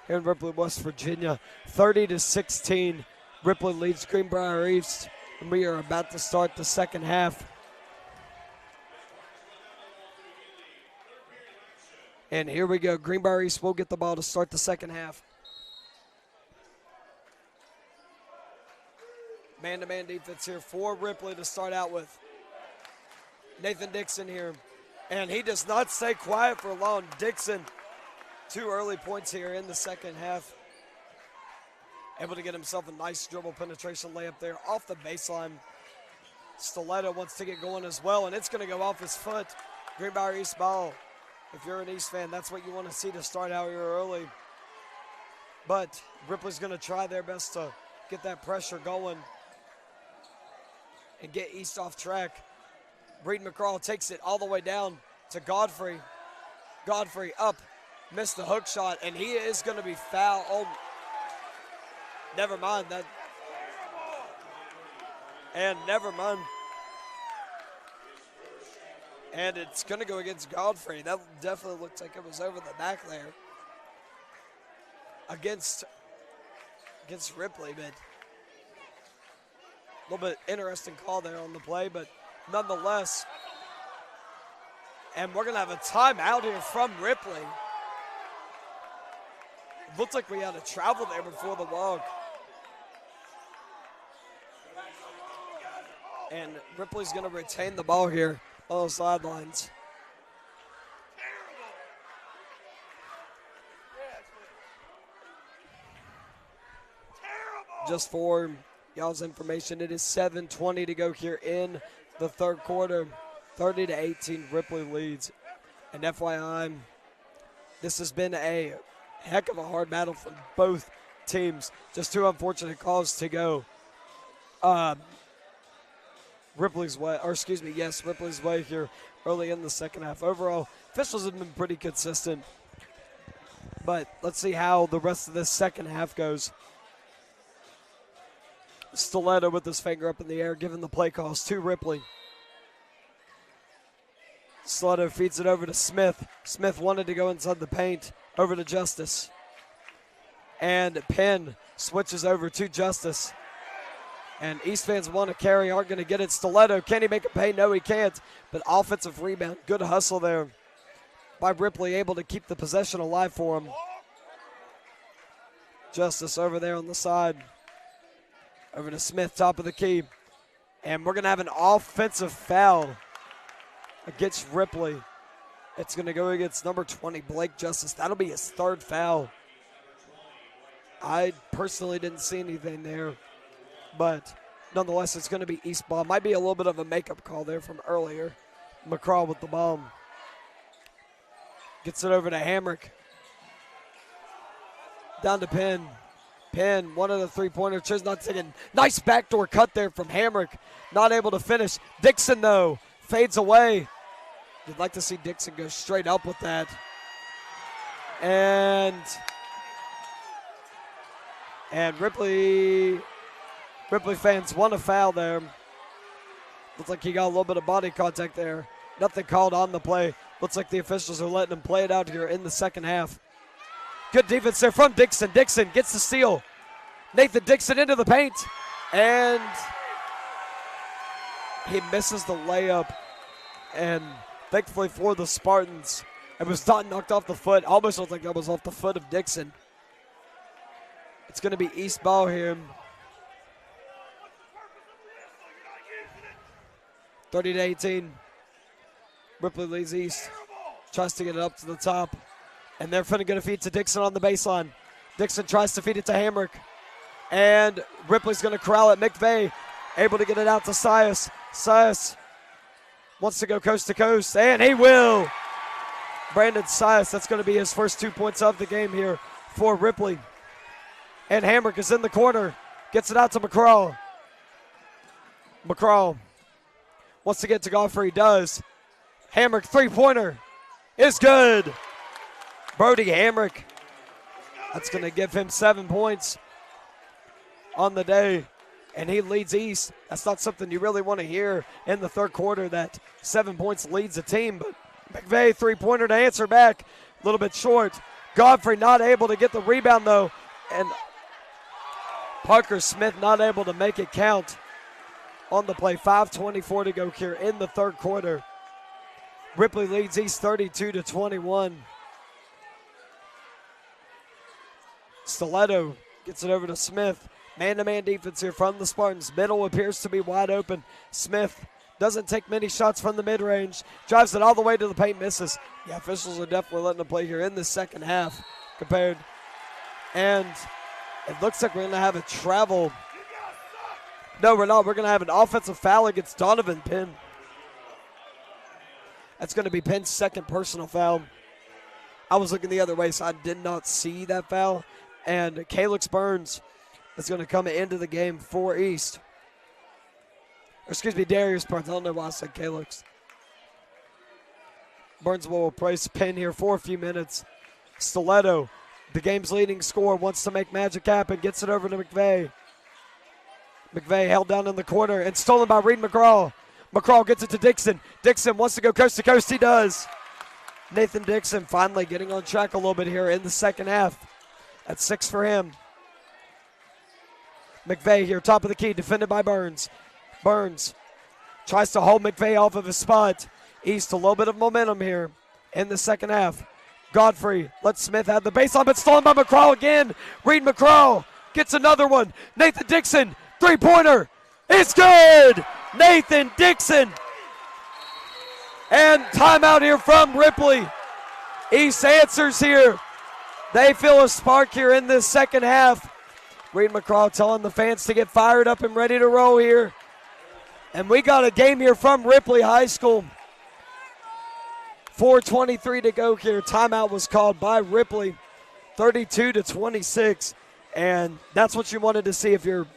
here in Ripley, West Virginia. 30-16. Ripley leads Greenbrier East, and we are about to start the second half. And here we go. Greenbrier East will get the ball to start the second half. Man-to-man defense here for Ripley to start out with. Nathan Dixon here. And he does not stay quiet for long. Dixon, 2 early points here in the second half. Able to get himself a nice dribble penetration layup there off the baseline. Stiletto wants to get going as well, and it's going to go off his foot. Greenbrier East ball. If you're an East fan, that's what you want to see to start out here early. But Ripley's going to try their best to get that pressure going and get East off track. Reed McCraw takes it all the way down to Godfrey. Godfrey up, missed the hook shot, and he is going to be fouled. Oh, never mind that. And never mind. And it's going to go against Godfrey. That definitely looks like it was over the back there. Against Ripley, but a little bit interesting call there on the play, but nonetheless. And we're going to have a timeout here from Ripley. Looks like we had a travel there before the walk. And Ripley's going to retain the ball here on the sidelines. Just for y'all's information, it is 7:20 to go here in the third quarter. 30-18, Ripley leads. And FYI, this has been a heck of a hard battle for both teams. Just 2 unfortunate calls to go Ripley's way, or excuse me, yes, Ripley's way here early in the second half. Overall, officials have been pretty consistent. But let's see how the rest of this second half goes. Stiletto with his finger up in the air, giving the play calls to Ripley. Stiletto feeds it over to Smith. Smith wanted to go inside the paint, over to Justice. And Penn switches over to Justice. And East fans want to carry, aren't going to get it. Stiletto, can he make a pay? No, he can't. But offensive rebound, good hustle there by Ripley, able to keep the possession alive for him. Justice over there on the side. Over to Smith, top of the key. And we're going to have an offensive foul against Ripley. It's going to go against number 20, Blake Justice. That'll be his 3rd foul. I personally didn't see anything there. But nonetheless, it's going to be East ball. Might be a little bit of a makeup call there from earlier. McCraw with the ball. Gets it over to Hamrick. Down to Penn. Penn, one of the 3-pointer. Chose not taking. Nice backdoor cut there from Hamrick. Not able to finish. Dixon, though, fades away. You'd like to see Dixon go straight up with that. And Ripley fans want a foul there. Looks like he got a little bit of body contact there. Nothing called on the play. Looks like the officials are letting him play it out here in the second half. Good defense there from Dixon. Dixon gets the steal. Nathan Dixon into the paint. And he misses the layup. And thankfully for the Spartans, it was not knocked off the foot. Almost looked like that was off the foot of Dixon. It's going to be East ball here. 30-18. Ripley leads East. Tries to get it up to the top. And they're finna get a feed to Dixon on the baseline. Dixon tries to feed it to Hamrick. And Ripley's going to corral it. McVeigh able to get it out to Sias. Sias wants to go coast to coast. And he will. Brandon Sias, that's going to be his first 2 points of the game here for Ripley. And Hamrick is in the corner. Gets it out to McCraw. McCraw wants to get to Godfrey. He does. Hamrick, 3-pointer is good. Brody Hamrick. That's going to give him 7 points on the day. and he leads East. That's not something you really want to hear in the third quarter, that 7 points leads the team. But McVeigh, three-pointer to answer back. A little bit short. Godfrey not able to get the rebound, though. And Parker Smith not able to make it count on the play. 5:24 to go here in the third quarter. Ripley leads East 32-21. Stiletto gets it over to Smith. Man-to-man defense here from the Spartans. Middle appears to be wide open. Smith doesn't take many shots from the mid-range. Drives it all the way to the paint, misses. Yeah, officials are definitely letting him play here in the second half compared. And it looks like we're going to have a travel. No, we're not. We're going to have an offensive foul against Donovan Penn. That's going to be Penn's second personal foul. I was looking the other way, so I did not see that foul. And Calix Burns is going to come into the game for East. Or excuse me, Darius Burns. I don't know why I said Calix. Burns will replace Penn here for a few minutes. Stiletto, the game's leading scorer, wants to make magic happen. Gets it over to McVeigh. McVeigh held down in the corner and stolen by Reed McCraw. McCraw gets it to Dixon. Dixon wants to go coast to coast. He does. Nathan Dixon finally getting on track a little bit here in the second half. That's 6 for him. McVeigh here, top of the key, defended by Burns. Burns tries to hold McVeigh off of his spot. East a little bit of momentum here in the second half. Godfrey lets Smith have the baseline, but stolen by McCraw again. Reed McCraw gets another one. Nathan Dixon, three-pointer. It's good! Nathan Dixon. And timeout here from Ripley. East answers here. They feel a spark here in this second half. Reed McCraw telling the fans to get fired up and ready to roll here. And we got a game here from Ripley High School. 4:23 to go here. Timeout was called by Ripley. 32-26. And that's what you wanted to see if you're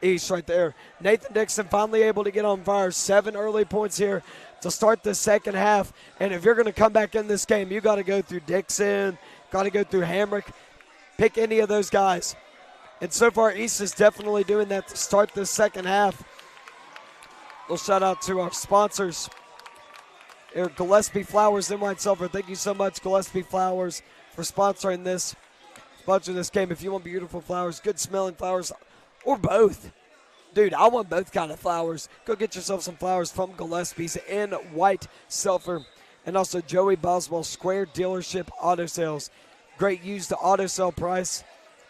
East right there. Nathan Dixon finally able to get on fire. 7 early points here to start the second half. And if you're going to come back in this game, you got to go through Dixon, got to go through Hamrick. Pick any of those guys. And so far, East is definitely doing that to start this second half. We'll shout out to our sponsors. Here, Gillespie Flowers in White Silver. Thank you so much, Gillespie Flowers, for sponsoring this game. If you want beautiful flowers, good smelling flowers, or both. Dude, I want both kind of flowers. Go get yourself some flowers from Gillespie's in White Silver. And also Joey Boswell Square Dealership Auto Sales. Great used auto sale price.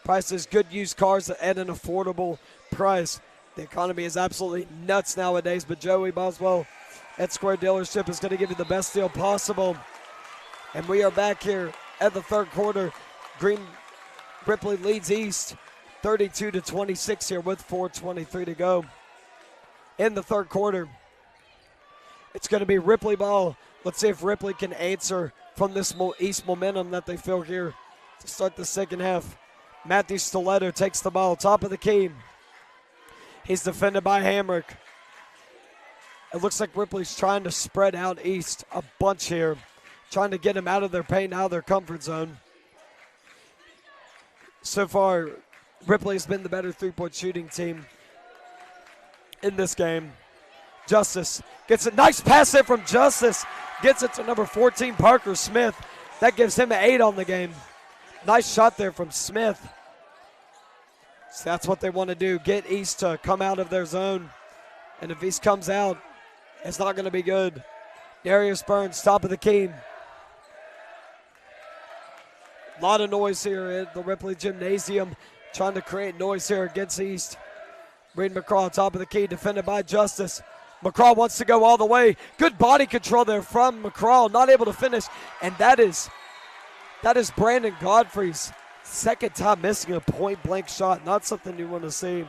Prices, good used cars at an affordable price. The economy is absolutely nuts nowadays, but Joey Boswell at Square Dealership is going to give you the best deal possible. And we are back here at the third quarter. Ripley leads East 32-26 here with 4:23 to go. In the third quarter, it's going to be Ripley ball. Let's see if Ripley can answer from this East momentum that they feel here to start the second half. Matthew Stiletto takes the ball, top of the key. He's defended by Hamrick. It looks like Ripley's trying to spread out East a bunch here, trying to get them out of their paint, out of their comfort zone. So far, Ripley has been the better three-point shooting team in this game. Justice gets a nice pass in from Justice. Gets it to number 14, Parker Smith. That gives him an 8 on the game. Nice shot there from Smith. So that's what they want to do, get East to come out of their zone. And if East comes out, it's not going to be good. Darius Burns, top of the key. A lot of noise here at the Ripley Gymnasium, trying to create noise here against East. Reed McCraw, top of the key, defended by Justice. McCraw wants to go all the way. Good body control there from McCraw, not able to finish. And that is Brandon Godfrey's second time missing a point-blank shot. Not something you want to see.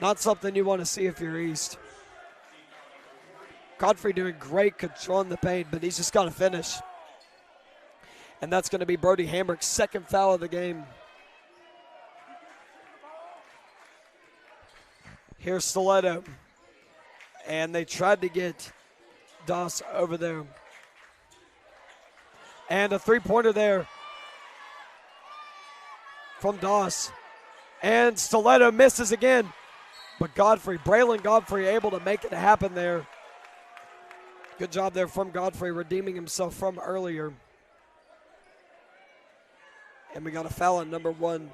Not something you want to see if you're East. Godfrey doing great controlling the paint, but he's just got to finish. And that's going to be Brody Hamrick's second foul of the game. Here's Stiletto. And they tried to get Doss over there. And a three-pointer there from Doss. And Stiletto misses again. But Braylon Godfrey able to make it happen there. Good job there from Godfrey, redeeming himself from earlier. And we got a foul on number 1.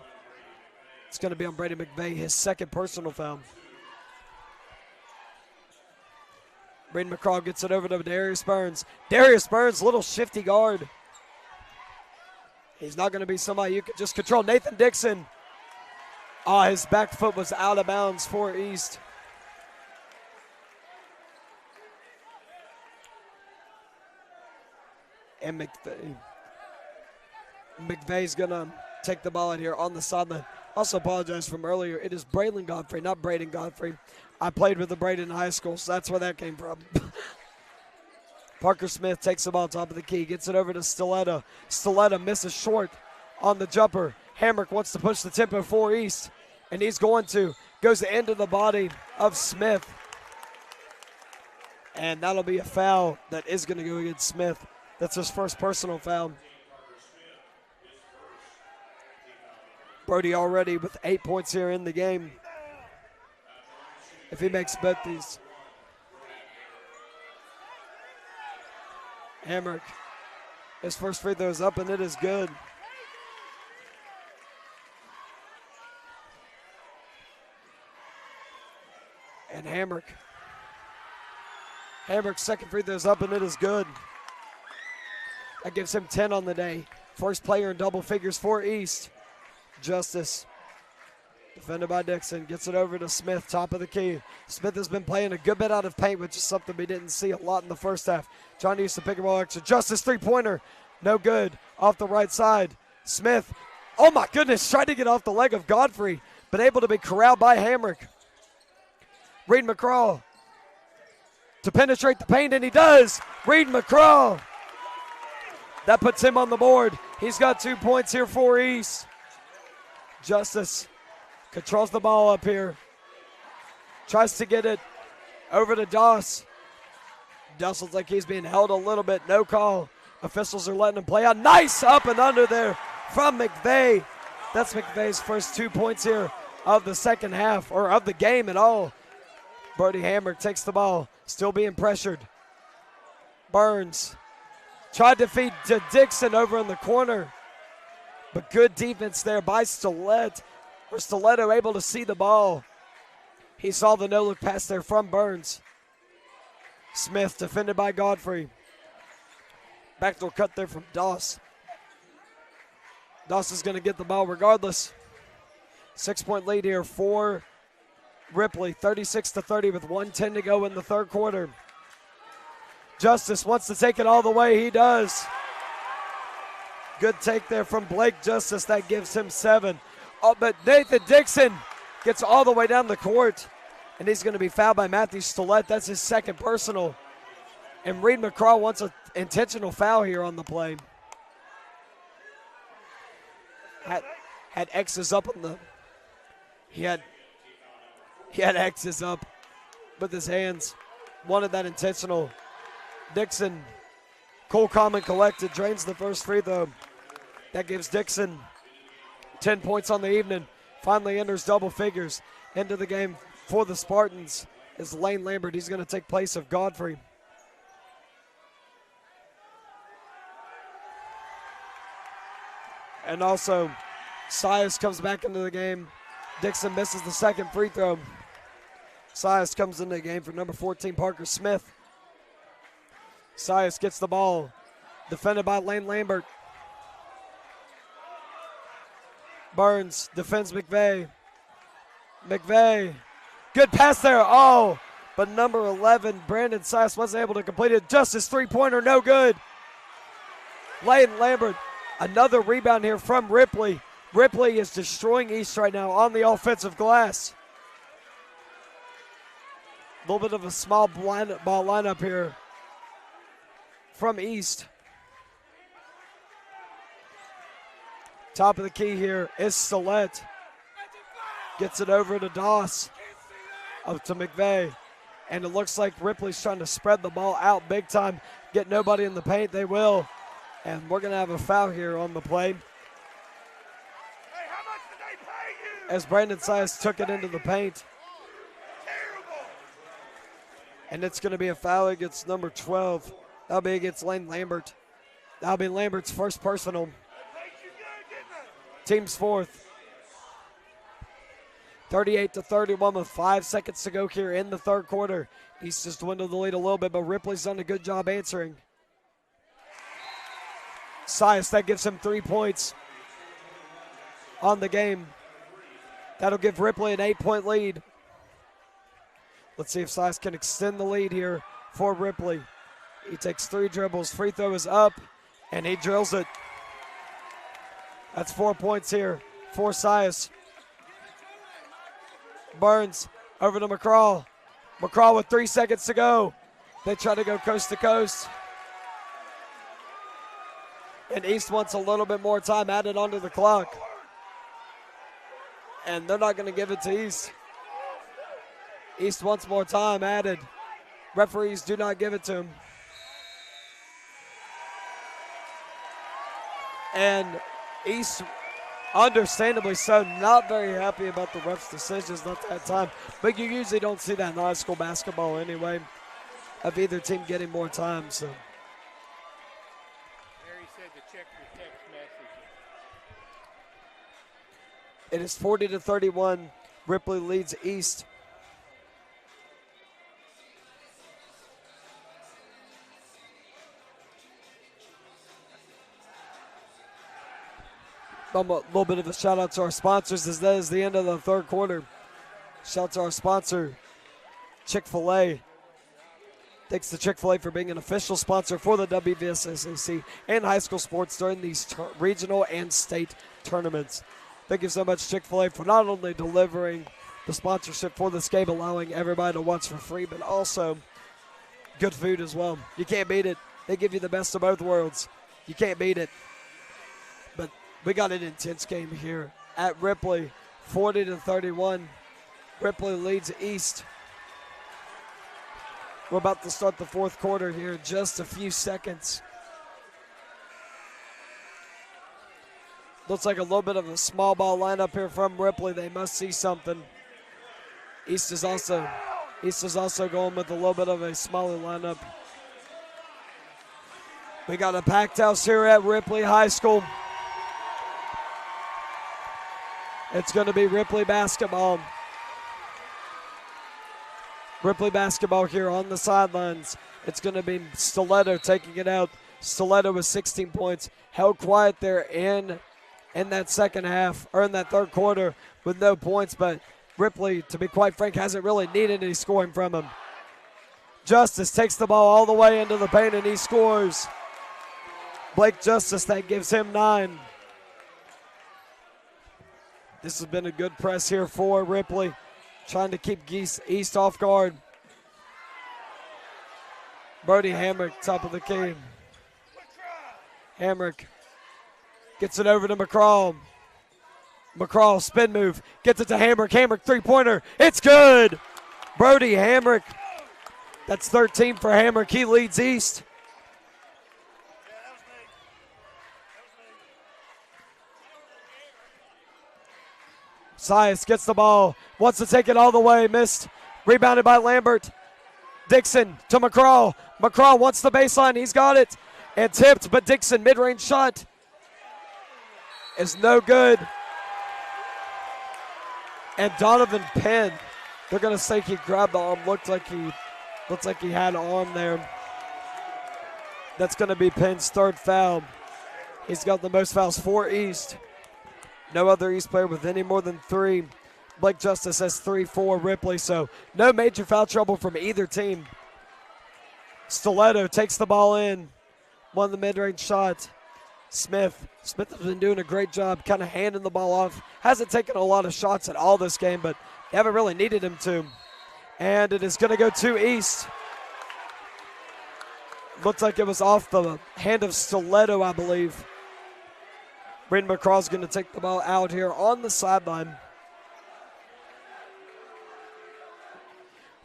It's going to be on Brady McVeigh, his second personal foul. Braden McCraw gets it over to Darius Burns. Darius Burns, little shifty guard. He's not going to be somebody you could just control. Nathan Dixon. Oh, his back foot was out of bounds for East. And McVeigh's going to take the ball out here on the sideline. Also apologize from earlier. It is Braylon Godfrey, not Braden Godfrey. I played with the Braden in high school, so that's where that came from. Parker Smith takes the ball top of the key, gets it over to Stiletto. Stiletto misses short on the jumper. Hamrick wants to push the tempo for East, and he's going to. Goes the end of the body of Smith. And that'll be a foul that is going to go against Smith. That's his first personal foul. Brody already with 8 points here in the game. If he makes both these. Hamrick, his first free throw is up, and it is good. And Hamrick's second free throw is up, and it is good. That gives him 10 on the day. First player in double figures for East. Justice, defended by Dixon, gets it over to Smith, top of the key. Smith has been playing a good bit out of paint, which is something we didn't see a lot in the first half. Trying to use the pick and roll extra. Justice three-pointer, no good. Off the right side, Smith, oh my goodness, tried to get off the leg of Godfrey, but able to be corralled by Hamrick. Reed McCraw to penetrate the paint, and he does. Reed McCraw, that puts him on the board. He's got 2 points here for East. Justice controls the ball up here. Tries to get it over to Doss. Doss looks like he's being held a little bit. No call. Officials are letting him play out. Nice up and under there from McVeigh. That's McVeigh's first 2 points here of the second half, or of the game at all. Brody Hamrick takes the ball. Still being pressured. Burns tried to feed to Dixon over in the corner. But good defense there by Stiletto. Stiletto able to see the ball. He saw the no-look pass there from Burns. Smith defended by Godfrey. Backdoor cut there from Doss. Doss is going to get the ball regardless. 6-point lead here for Ripley. 36-30 with 1:10 to go in the third quarter. Justice wants to take it all the way. He does. Good take there from Blake Justice. That gives him 7. Oh, but Nathan Dixon gets all the way down the court, and he's going to be fouled by Matthew Stiletto. That's his second personal. And Reed McCraw wants an intentional foul here on the play. Had X's up on the. He had X's up with his hands. Wanted that intentional. Dixon, cool, calm, and collected, drains the first free throw. That gives Dixon 10 points on the evening. Finally enters double figures into the game for the Spartans is Lane Lambert. He's going to take place of Godfrey. And also, Sias comes back into the game. Dixon misses the second free throw. Sias comes into the game for number 14, Parker Smith. Sias gets the ball, defended by Lane Lambert. Burns defends McVeigh. McVeigh, good pass there. Oh, but number 11, Brandon Sias, wasn't able to complete it. Justice three-pointer, no good. Lane Lambert, another rebound here from Ripley. Ripley is destroying East right now on the offensive glass. A little bit of a small ball lineup here from East. Top of the key here is Stiletto. Gets it over to Doss, up to McVeigh. And it looks like Ripley's trying to spread the ball out big time. Get nobody in the paint, they will. And we're going to have a foul here on the play. Hey, how much did they pay you? as Brandon Sias took it into the paint. And it's going to be a foul against number 12. That'll be against Lane Lambert. That'll be Lambert's first personal. Team's fourth. 38-31 with 5 seconds to go here in the third quarter. East just dwindled the lead a little bit, but Ripley's done a good job answering. Sias, that gives him 3 points on the game. That'll give Ripley an 8-point lead. Let's see if Sias can extend the lead here for Ripley. He takes 3 dribbles. Free throw is up, and he drills it. That's 4 points here for Sias. Burns over to McCraw. McCraw with 3 seconds to go. They try to go coast to coast. And East wants a little bit more time added onto the clock. And they're not going to give it to East. East wants more time added. Referees do not give it to him. And East, understandably so, not very happy about the ref's decisions at that time. But you usually don't see that in high school basketball anyway, of either team getting more time. So Mary said to check your text message. it is 40-31. Ripley leads East. A little bit of a shout out to our sponsors as that is the end of the third quarter. Shout out to our sponsor, Chick-fil-A. Thanks to Chick-fil-A for being an official sponsor for the WVSSAC and high school sports during these regional and state tournaments. Thank you so much, Chick-fil-A, for not only delivering the sponsorship for this game, allowing everybody to watch for free, but also good food as well. You can't beat it. They give you the best of both worlds. You can't beat it. But we got an intense game here at Ripley, 40-31. Ripley leads East. We're about to start the fourth quarter here in just a few seconds. Looks like a little bit of a small ball lineup here from Ripley. They must see something. East is also going with a little bit of a smaller lineup. We got a packed house here at Ripley High School. It's going to be Ripley basketball. Ripley basketball here on the sidelines. It's going to be Stiletto taking it out. Stiletto with 16 points. Held quiet there in that second half, or in that third quarter with no points, but Ripley, to be quite frank, hasn't really needed any scoring from him. Justice takes the ball all the way into the paint and he scores. Blake Justice, that gives him 9. This has been a good press here for Ripley, trying to keep East off guard. Brody Hamrick, top of the key. Hamrick gets it over to McCraw. McCraw, spin move, gets it to Hamrick. Hamrick, three-pointer, it's good! Brody Hamrick, that's 13 for Hamrick. He leads East. Sias gets the ball, wants to take it all the way, missed. Rebounded by Lambert. Dixon to McCraw. McCraw wants the baseline, he's got it. And tipped, but Dixon, mid-range shot is no good. And Donovan Penn, they're going to say he grabbed the arm. Looks like he had an arm there. That's going to be Penn's third foul. He's got the most fouls for East. No other East player with any more than 3. Blake Justice has 3 for Ripley, so no major foul trouble from either team. Stiletto takes the ball in. Won the mid-range shot. Smith has been doing a great job kind of handing the ball off. Hasn't taken a lot of shots at all this game, but they haven't really needed him to. And it is going to go to East. Looks like it was off the hand of Stiletto, I believe. Braden McCraw's going to take the ball out here on the sideline.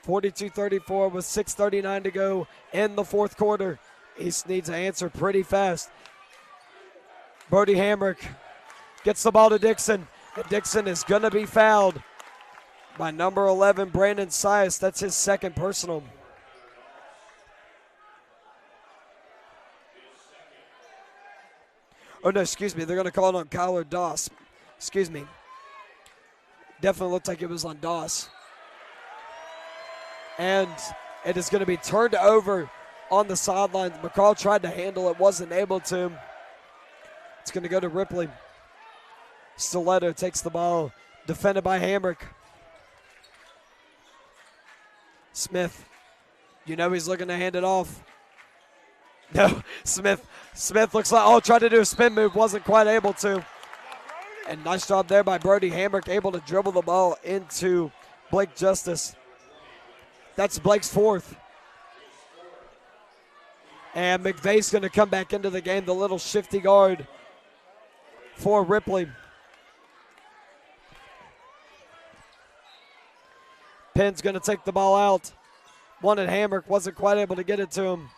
42-34 with 6:39 to go in the fourth quarter. East needs an answer pretty fast. Brody Hamrick gets the ball to Dixon. And Dixon is going to be fouled by number 11, Brandon Sias. That's his second personal. Oh, no, excuse me. They're going to call it on Kyler Doss. Excuse me. Definitely looked like it was on Doss. And it is going to be turned over on the sidelines. McCall tried to handle it, wasn't able to. It's going to go to Ripley. Stiletto takes the ball, defended by Hamrick. Smith, you know he's looking to hand it off. No, Smith looks like, tried to do a spin move, wasn't quite able to. And nice job there by Brody Hamrick, able to dribble the ball into Blake Justice. That's Blake's fourth. And McVeigh's going to come back into the game, the little shifty guard for Ripley. Penn's going to take the ball out. Wanted Hamrick, wasn't quite able to get it to him.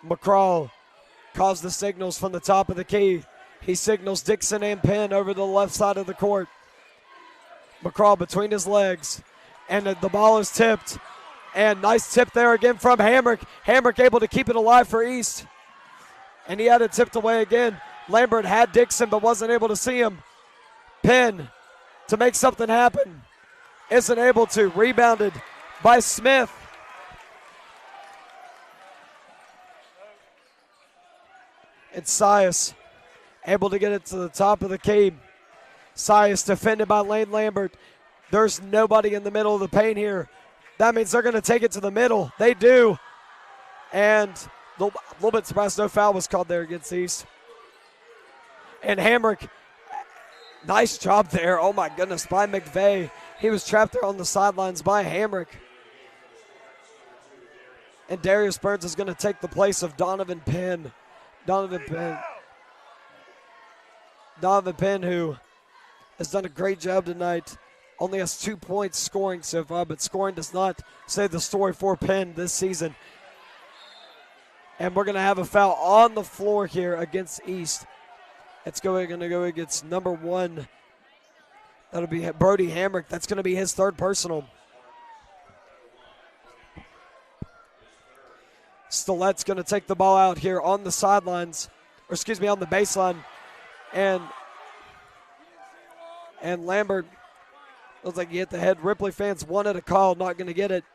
McCraw calls the signals from the top of the key. He signals Dixon and Penn over the left side of the court. McCraw between his legs. And the ball is tipped. And nice tip there again from Hamrick. Hamrick able to keep it alive for East. And he had it tipped away again. Lambert had Dixon but wasn't able to see him. Penn to make something happen. Isn't able to. Rebounded by Smith. It's Sias able to get it to the top of the key. Sias defended by Lane Lambert. There's nobody in the middle of the paint here. That means they're going to take it to the middle. They do. And a little bit surprised no foul was called there against East. And Hamrick, nice job there. Oh, my goodness, by McVeigh. He was trapped there on the sidelines by Hamrick. And Darius Burns is going to take the place of Donovan Penn. Donovan Penn, who has done a great job tonight. Only has 2 points scoring so far, but scoring does not say the story for Penn this season. And we're going to have a foul on the floor here against East. It's going to go against number 1. That'll be Brody Hamrick. That's going to be his third personal. Stillette's going to take the ball out here on the sidelines, or excuse me, on the baseline. And Lambert looks like he hit the head. Ripley fans wanted a call, not going to get it.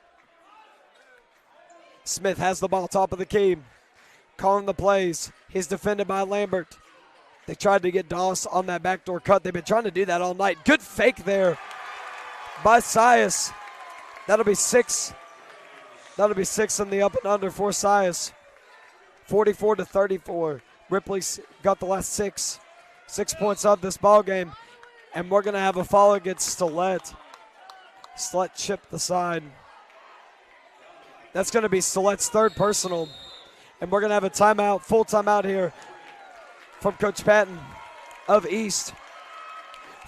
Smith has the ball top of the key, calling the plays. He's defended by Lambert. They tried to get Doss on that backdoor cut. They've been trying to do that all night. Good fake there by Sias. That'll be 6. That'll be 6 in the up and under for Sias. 44-34. Ripley's got the last 6 points of this ball game. And we're going to have a foul against Stillett. Stillett chipped the side. That's going to be Stillette's third personal. And we're going to have a timeout, full timeout here from Coach Patton of East.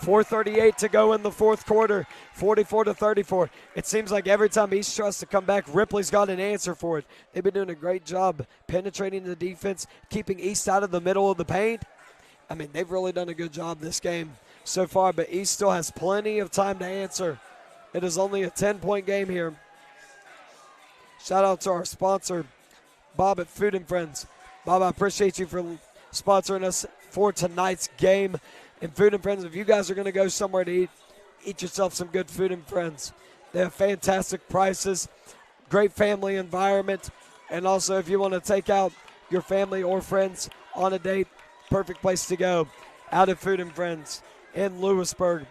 4:38 to go in the fourth quarter, 44-34. It seems like every time East tries to come back, Ripley's got an answer for it. They've been doing a great job penetrating the defense, keeping East out of the middle of the paint. I mean, they've really done a good job this game so far, but East still has plenty of time to answer. It is only a 10-point game here. Shout out to our sponsor, Bob at Food and Friends. Bob, I appreciate you for sponsoring us for tonight's game. And Food and Friends, if you guys are going to go somewhere to eat yourself some good Food and Friends. They have fantastic prices, great family environment, and also if you want to take out your family or friends on a date, perfect place to go. Out at Food and Friends in Lewisburg.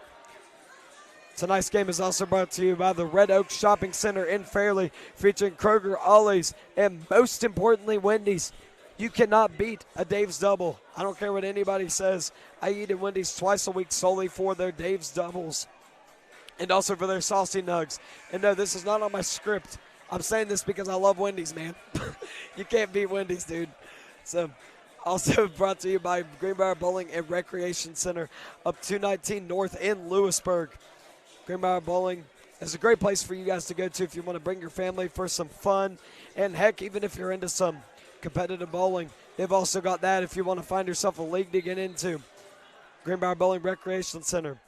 Tonight's game is also brought to you by the Red Oak Shopping Center in Fairleigh, featuring Kroger, Ollie's, and most importantly, Wendy's. You cannot beat a Dave's Double. I don't care what anybody says. I eat at Wendy's twice a week solely for their Dave's Doubles and also for their Saucy Nugs. And no, this is not on my script. I'm saying this because I love Wendy's, man. You can't beat Wendy's, dude. So, also brought to you by Greenbrier Bowling and Recreation Center up 219 North in Lewisburg. Greenbrier Bowling is a great place for you guys to go to if you want to bring your family for some fun. And heck, even if you're into some competitive bowling, they've also got that if you want to find yourself a league to get into. Greenbrier Bowling Recreation Center.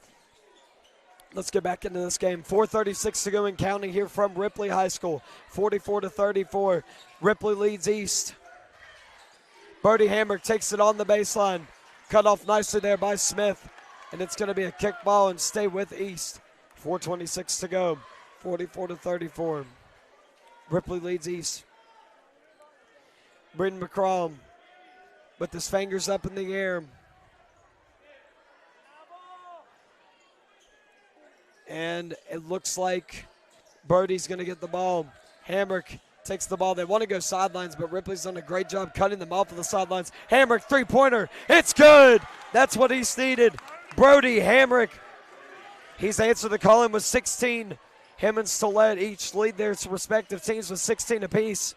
Let's get back into this game. 4:36 to go and counting here from Ripley High School. 44-34. Ripley leads East. Brody Hamrick takes it on the baseline. Cut off nicely there by Smith. And it's going to be a kick ball and stay with East. 4:26 to go. 44-34. Ripley leads East. Braden McCraw with his fingers up in the air. And it looks like Brody's going to get the ball. Hamrick takes the ball. They want to go sidelines, but Ripley's done a great job cutting them off of the sidelines. Hamrick, three-pointer. It's good. That's what he's needed. Brody Hamrick. He's answered the call in with 16. Him and Stollett each lead their respective teams with 16 apiece.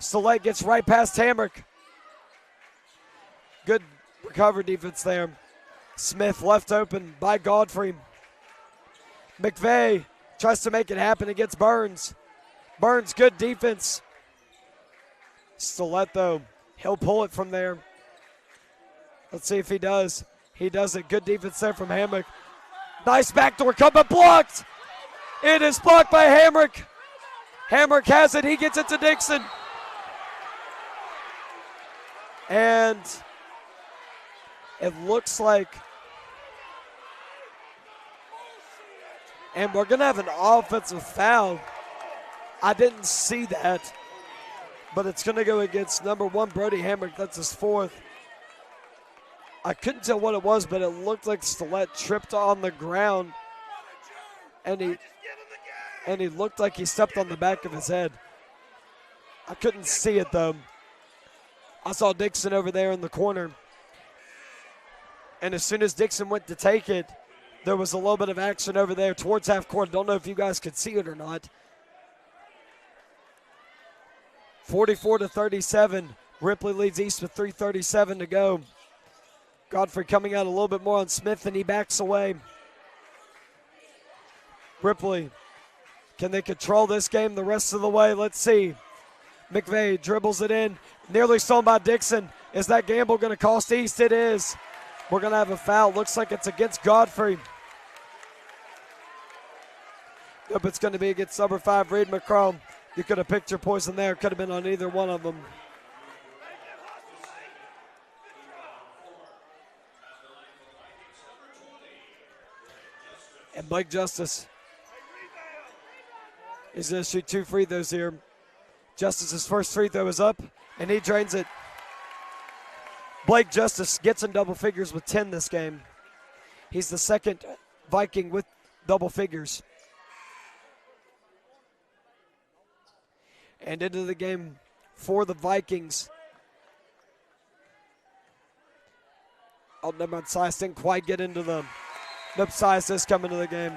Stollett gets right past Hamrick. Good recovery defense there. Smith left open by Godfrey. McVeigh tries to make it happen against Burns. Burns, good defense. Stollett, though, he'll pull it from there. Let's see if he does. He does it. Good defense there from Hamrick. Nice backdoor cut, but blocked. It is blocked by Hamrick. Hamrick has it. He gets it to Dixon. And it looks like, and we're going to have an offensive foul. I didn't see that, but it's going to go against number 1, Brody Hamrick. That's his 4th. I couldn't tell what it was, but it looked like Stollett tripped on the ground, and he looked like he stepped on the back of his head. I couldn't see it, though. I saw Dixon over there in the corner, and as soon as Dixon went to take it, there was a little bit of action over there towards half court. Don't know if you guys could see it or not. 44-37. Ripley leads East with 3:37 to go. Godfrey coming out a little bit more on Smith, and he backs away. Ripley, can they control this game the rest of the way? Let's see. McVeigh dribbles it in. Nearly stolen by Dixon. Is that gamble going to cost East? It is. We're going to have a foul. Looks like it's against Godfrey. Nope, it's going to be against number 5, Reed McCrum. You could have picked your poison there. Could have been on either one of them. And Blake Justice is going to shoot 2 free throws here. Justice's first free throw is up, and he drains it. Blake Justice gets in double figures with 10 this game. He's the second Viking with double figures. And into the game for the Vikings. Oh, never mind. Sias didn't quite get into them. Nope, Sias is coming to the game.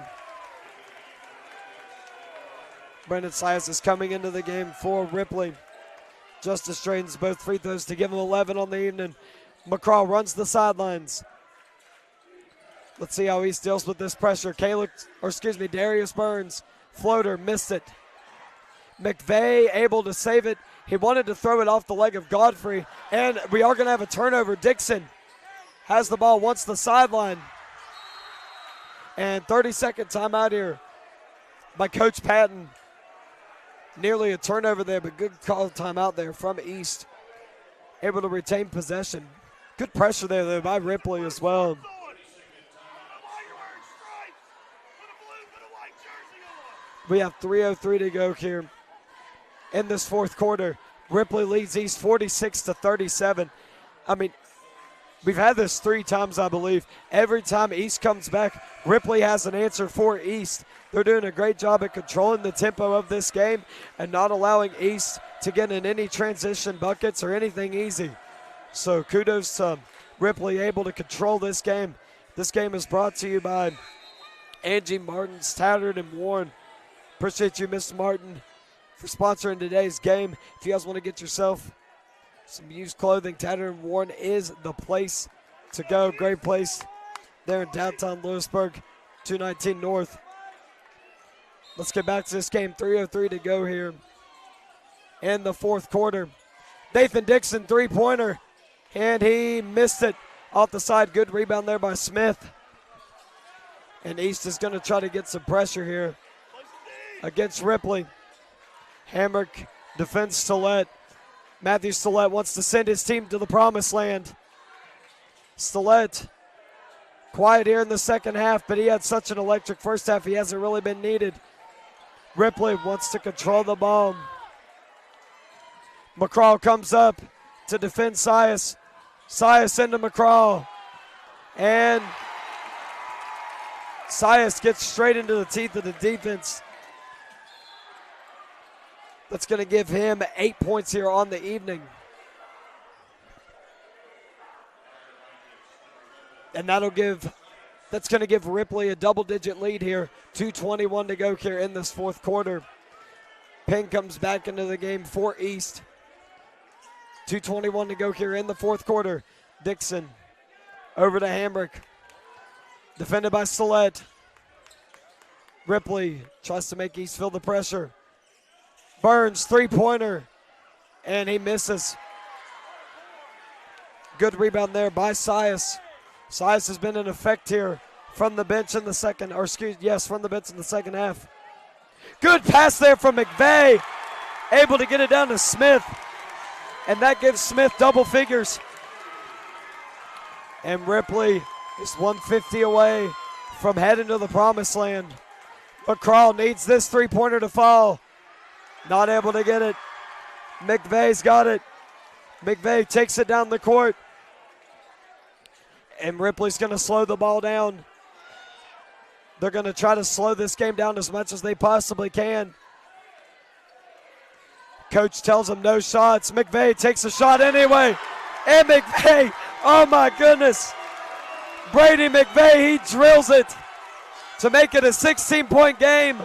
Brandon Sias is coming into the game for Ripley. Justice drains both free throws to give him 11 on the evening. McCraw runs the sidelines. Let's see how he deals with this pressure. Darius Burns, floater, missed it. McVeigh able to save it. He wanted to throw it off the leg of Godfrey, and we are going to have a turnover. Dixon has the ball, wants the sideline. And 30-second timeout here by Coach Patton. Nearly a turnover there, but good call timeout there from East. Able to retain possession. Good pressure there, though, by Ripley as well. We have 3:03 to go here in this fourth quarter. Ripley leads East 46-37. I mean, we've had this 3 times, I believe. Every time East comes back, Ripley has an answer for East. They're doing a great job at controlling the tempo of this game and not allowing East to get in any transition buckets or anything easy. So kudos to Ripley, able to control this game. This game is brought to you by Angie Martin's Tattered and Worn. Appreciate you, Miss Martin, for sponsoring today's game. If you guys want to get yourself some used clothing, Tattered and Worn is the place to go. Great place there in downtown Lewisburg, 219 North. Let's get back to this game. 3:03 to go here in the fourth quarter. Nathan Dixon, three-pointer, and he missed it. off the side. Good rebound there by Smith. And East is going to try to get some pressure here against Ripley. Hamrick defends Stillett. Matthew Stillett wants to send his team to the promised land. Stillett, quiet here in the second half, but he had such an electric first half, he hasn't really been needed. Ripley wants to control the ball. McCraw comes up to defend Sias. Sias into McCraw. And Sias gets straight into the teeth of the defense. That's going to give him 8 points here on the evening. And that's going to give Ripley a double-digit lead here. 2:21 to go here in this fourth quarter. Penn comes back into the game for East. 2:21 to go here in the fourth quarter. Dixon over to Hamrick. Defended by Stillett. Ripley tries to make East feel the pressure. Burns, three-pointer, and he misses. Good rebound there by Sias. Sias has been in effect here from the bench in the from the bench in the second half. Good pass there from McVeigh. Able to get it down to Smith. And that gives Smith double figures. And Ripley is 150 away from heading to the promised land. McCraw needs this three-pointer to fall. Not able to get it. McVeigh's got it. McVeigh takes it down the court. And Ripley's going to slow the ball down. They're going to try to slow this game down as much as they possibly can. Coach tells him no shots. McVeigh takes a shot anyway. And McVeigh, oh my goodness. Brady McVeigh, he drills it to make it a 16-point game.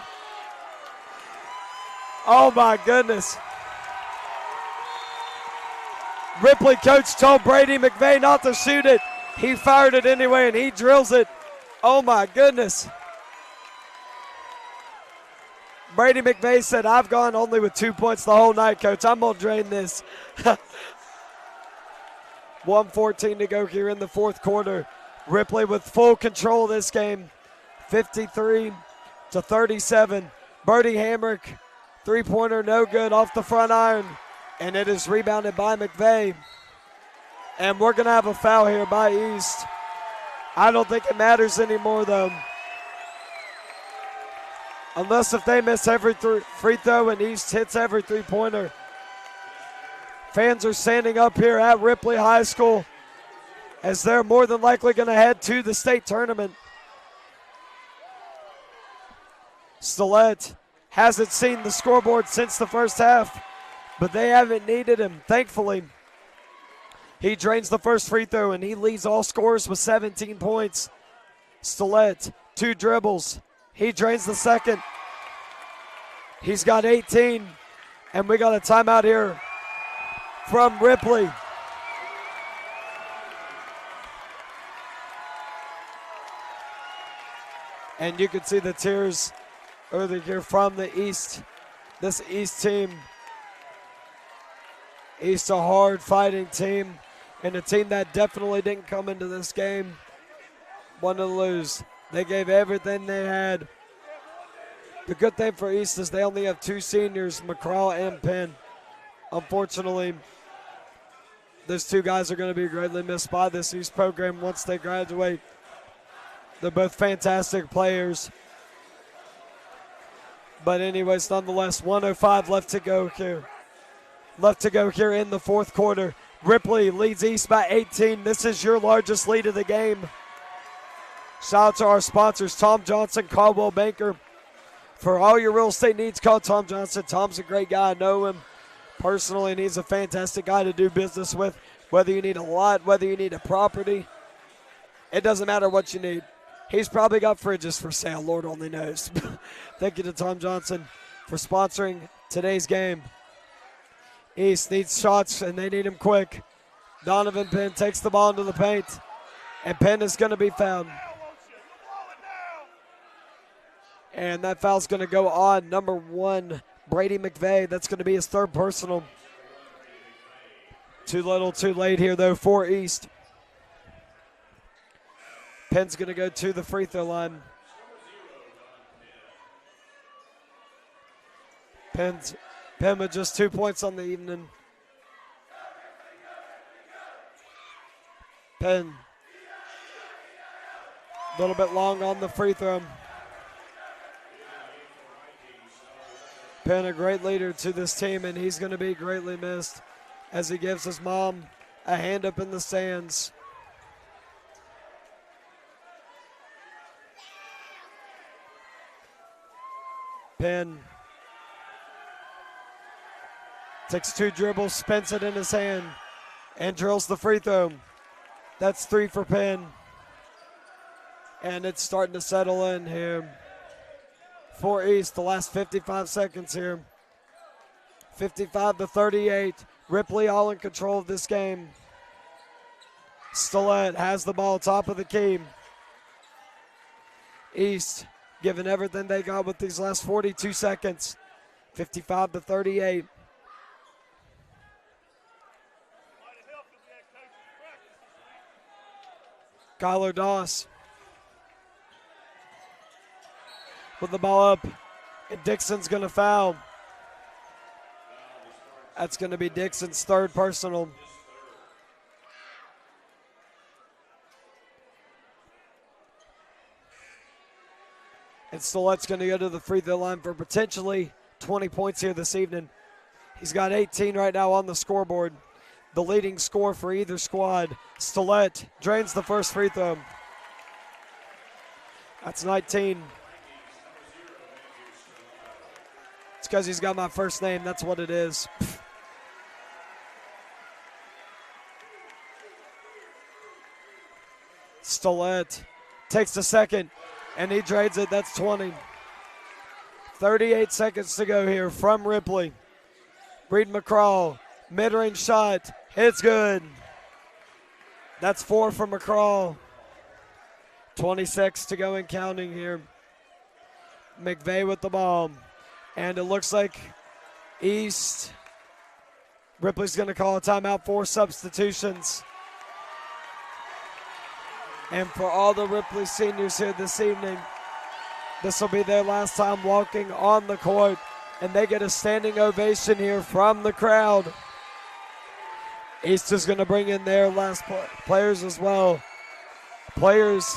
Oh my goodness. Ripley coach told Brady McVeigh not to shoot it. He fired it anyway and he drills it. Oh my goodness. Brady McVeigh said, I've gone only with 2 points the whole night, coach. I'm going to drain this. 1:14 to go here in the fourth quarter. Ripley with full control of this game. 53-37. Birdie Hamrick, three-pointer, no good off the front iron. And it is rebounded by McVeigh. And we're going to have a foul here by East. I don't think it matters anymore, though. Unless if they miss every free throw and East hits every three-pointer. Fans are standing up here at Ripley High School as they're more than likely going to head to the state tournament. Stillett hasn't seen the scoreboard since the first half, but they haven't needed him, thankfully. He drains the first free throw, and he leads all scorers with 17 points. Stillett, 2 dribbles. He drains the second. He's got 18, and we got a timeout here from Ripley. And you can see the tears earlier here from the East. This East team. East a hard fighting team and a team that definitely didn't come into this game want to lose. They gave everything they had. The good thing for East is they only have 2 seniors, McCraw and Penn. Unfortunately, those 2 guys are going to be greatly missed by this East program once they graduate. They're both fantastic players. But anyways, nonetheless, 1:05 left to go here. Left to go here in the fourth quarter. Ripley leads East by 18. This is your largest lead of the game. Shout out to our sponsors, Tom Johnson, Caldwell Banker. For all your real estate needs, call Tom Johnson. Tom's a great guy. I know him personally, and he's a fantastic guy to do business with. Whether you need a lot, whether you need a property, it doesn't matter what you need. He's probably got fridges for sale. Lord only knows. Thank you to Tom Johnson for sponsoring today's game. East needs shots, and they need them quick. Donovan Penn takes the ball into the paint, and Penn is going to be fouled. And that foul's going to go on number 1, Brady McVeigh. That's going to be his 3rd personal. Too little, too late here, though, for East. Penn's going to go to the free throw line. Penn with just 2 points on the evening. Penn a little bit long on the free throw. Penn, a great leader to this team, and he's going to be greatly missed as he gives his mom a hand up in the stands. Penn takes 2 dribbles, spins it in his hand, and drills the free throw. That's 3 for Penn. And it's starting to settle in here for East. The last 55 seconds here. 55-38. Ripley all in control of this game. Stillett has the ball top of the key. East giving everything they got with these last 42 seconds. 55-38. Kyler Doss with the ball up, and Dixon's going to foul. That's going to be Dixon's 3rd personal. And Stillett's going to go to the free throw line for potentially 20 points here this evening. He's got 18 right now on the scoreboard. The leading scorer for either squad. Stillett drains the first free throw. That's 19. It's because he's got my first name. That's what it is. Stillett takes the second, and he drains it. That's 20. 38 seconds to go here from Ripley. Reed McCraw, mid-range shot. It's good. That's 4 for McCraw. 26 to go and counting here. McVeigh with the ball. And it looks like East. Ripley's going to call a timeout for substitutions. And for all the Ripley seniors here this evening, this will be their last time walking on the court. And they get a standing ovation here from the crowd. East is going to bring in their last players as well. Players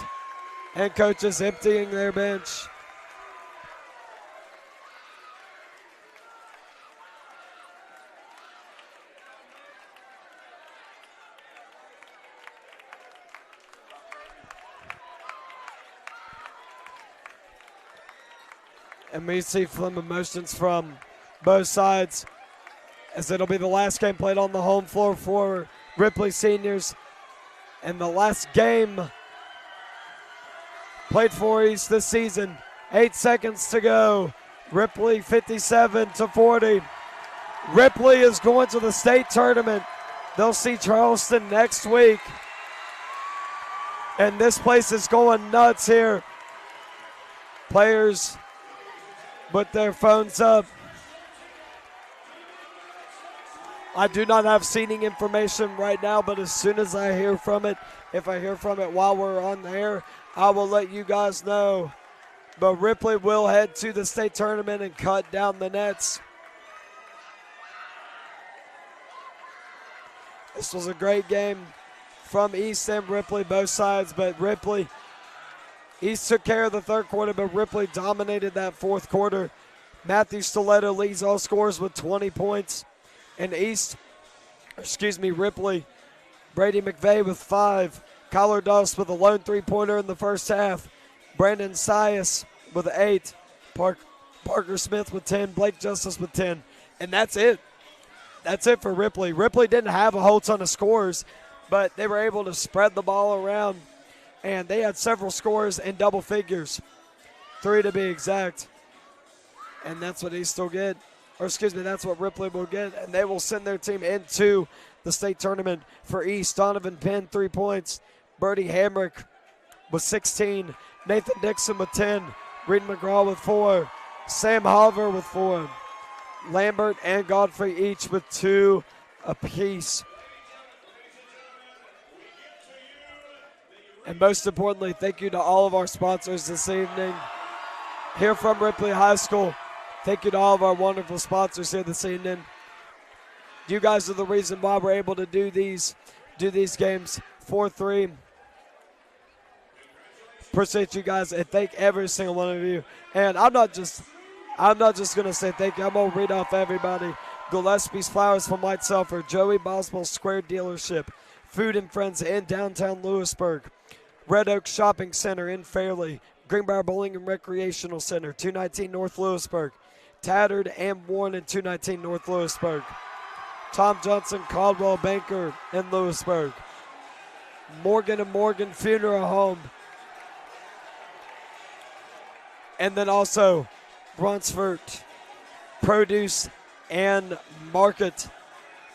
and coaches emptying their bench. And we see some emotions from both sides, as it'll be the last game played on the home floor for Ripley seniors. And the last game played for East this season. 8 seconds to go. Ripley 57-40. Ripley is going to the state tournament. They'll see Charleston next week. And this place is going nuts here. Players put their phones up. I do not have seating information right now, but as soon as I hear from it, if I hear from it while we're on the air, I will let you guys know. But Ripley will head to the state tournament and cut down the nets. This was a great game from East and Ripley, both sides, but East took care of the third quarter, but Ripley dominated that fourth quarter. Matthew Stiletto leads all scorers with 20 points. And Ripley, Brady McVeigh with 5. Kyler Doss with a lone three-pointer in the first half. Brandon Sias with 8. Parker Smith with 10. Blake Justice with 10. And that's it. That's it for Ripley. Ripley didn't have a whole ton of scores, but they were able to spread the ball around. And they had several scores in double figures. 3 to be exact. And that's what East will get. That's what Ripley will get. And they will send their team into the state tournament for East. Donovan Penn, 3 points. Bertie Hamrick with 16. Nathan Dixon with 10. Reed McGraw with 4. Sam Halver with 4. Lambert and Godfrey each with 2 apiece. And most importantly, thank you to all of our sponsors this evening. Here from Ripley High School, thank you to all of our wonderful sponsors here this evening. You guys are the reason why we're able to do these games for free. Appreciate you guys and thank every single one of you. And I'm not just gonna say thank you. I'm gonna read off everybody. Gillespie's Flowers from White Sulphur, Joey Boswell Square Dealership, Food and Friends in downtown Lewisburg, Red Oak Shopping Center in Fairleigh, Greenbrier Bowling and Recreational Center, 219 North Lewisburg, Tattered and Worn in 219 North Lewisburg, Tom Johnson Caldwell Banker in Lewisburg, Morgan & Morgan Funeral Home, and then also Brunsford Produce and Market.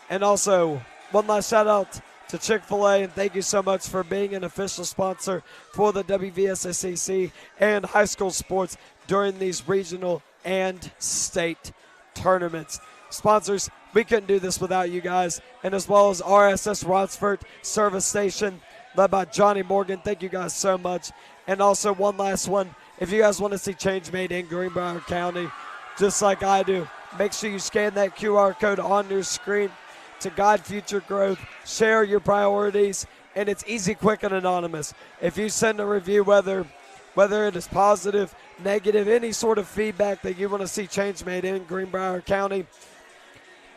And also one last shout out to Chick-fil-A, and thank you so much for being an official sponsor for the WVSSAC and high school sports during these regional and state tournaments. Sponsors, we couldn't do this without you guys, and as well as RSS Rotsford Service Station, led by Johnny Morgan. Thank you guys so much. And also one last one, if you guys want to see change made in Greenbrier County, just like I do, make sure you scan that QR code on your screen to guide future growth, share your priorities, and it's easy, quick, and anonymous. If you send a review, whether it is positive, negative, any sort of feedback that you want to see change made in Greenbrier County,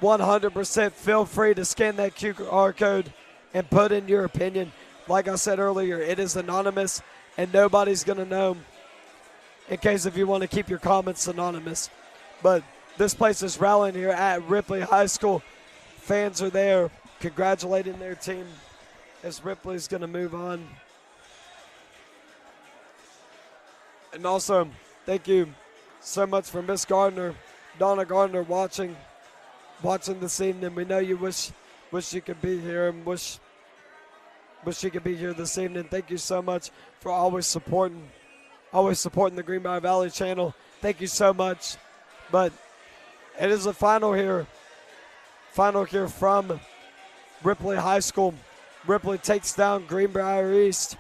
100% feel free to scan that QR code and put in your opinion. Like I said earlier, it is anonymous, and nobody's going to know, in case if you want to keep your comments anonymous. But this place is rallying here at Ripley High School. Fans are there congratulating their team as Ripley's going to move on. And also, thank you so much for Miss Gardner, Donna Gardner, watching this evening. We know you wish you could be here and wish you could be here this evening. Thank you so much for always supporting the Greenbrier Valley channel. Thank you so much. But it is a final here from Ripley High School. Ripley takes down Greenbrier East.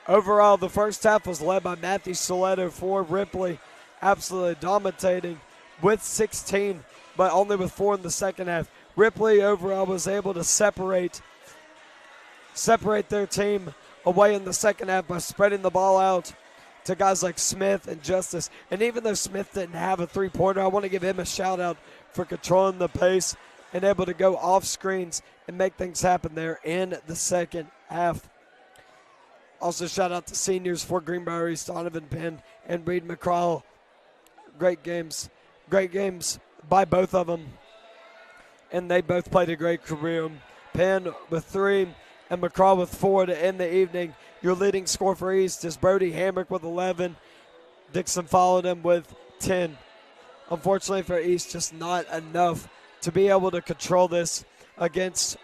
Overall, the first half was led by Matthew Soletto for Ripley, absolutely dominating with 16, but only with 4 in the second half. Ripley overall was able to separate their team away in the second half by spreading the ball out to guys like Smith and Justice. And even though Smith didn't have a three-pointer, I want to give him a shout-out for controlling the pace and able to go off screens and make things happen there in the second half. Also, shout out to seniors for Greenbrier East, Donovan Penn and Reed McCraw. Great games by both of them. And they both played a great career. Penn with 3 and McCraw with 4 to end the evening. Your leading scorer for East is Brody Hamrick with 11. Dixon followed him with 10. Unfortunately for East, just not enough to be able to control this against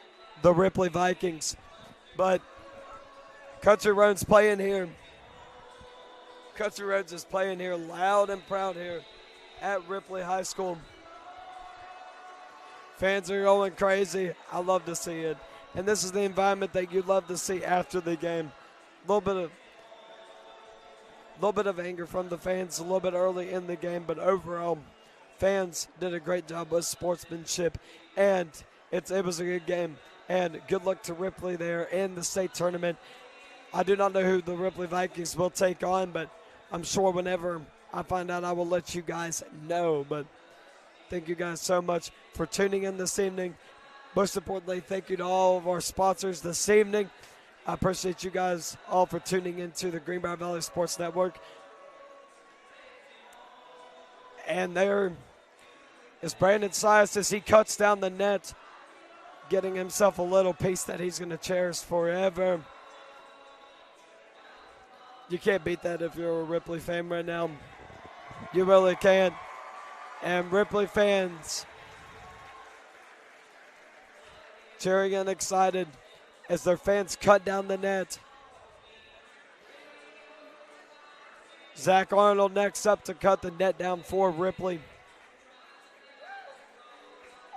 the Ripley Vikings. But Country Roads playing here. Country Roads is playing here loud and proud here at Ripley High School. Fans are going crazy. I love to see it. And this is the environment that you love to see after the game. A little bit of anger from the fans a little bit early in the game, but overall, fans did a great job with sportsmanship, and it was a good game. And good luck to Ripley there in the state tournament. I do not know who the Ripley Vikings will take on, but I'm sure whenever I find out, I will let you guys know. But thank you guys so much for tuning in this evening. Most importantly, thank you to all of our sponsors this evening. I appreciate you guys all for tuning into the Greenbrier Valley Sports Network. And there is Brandon Sias as he cuts down the net, getting himself a little piece that he's going to cherish forever. You can't beat that if you're a Ripley fan right now. You really can't. And Ripley fans cheering and excited as their fans cut down the net. Zach Arnold next up to cut the net down for Ripley.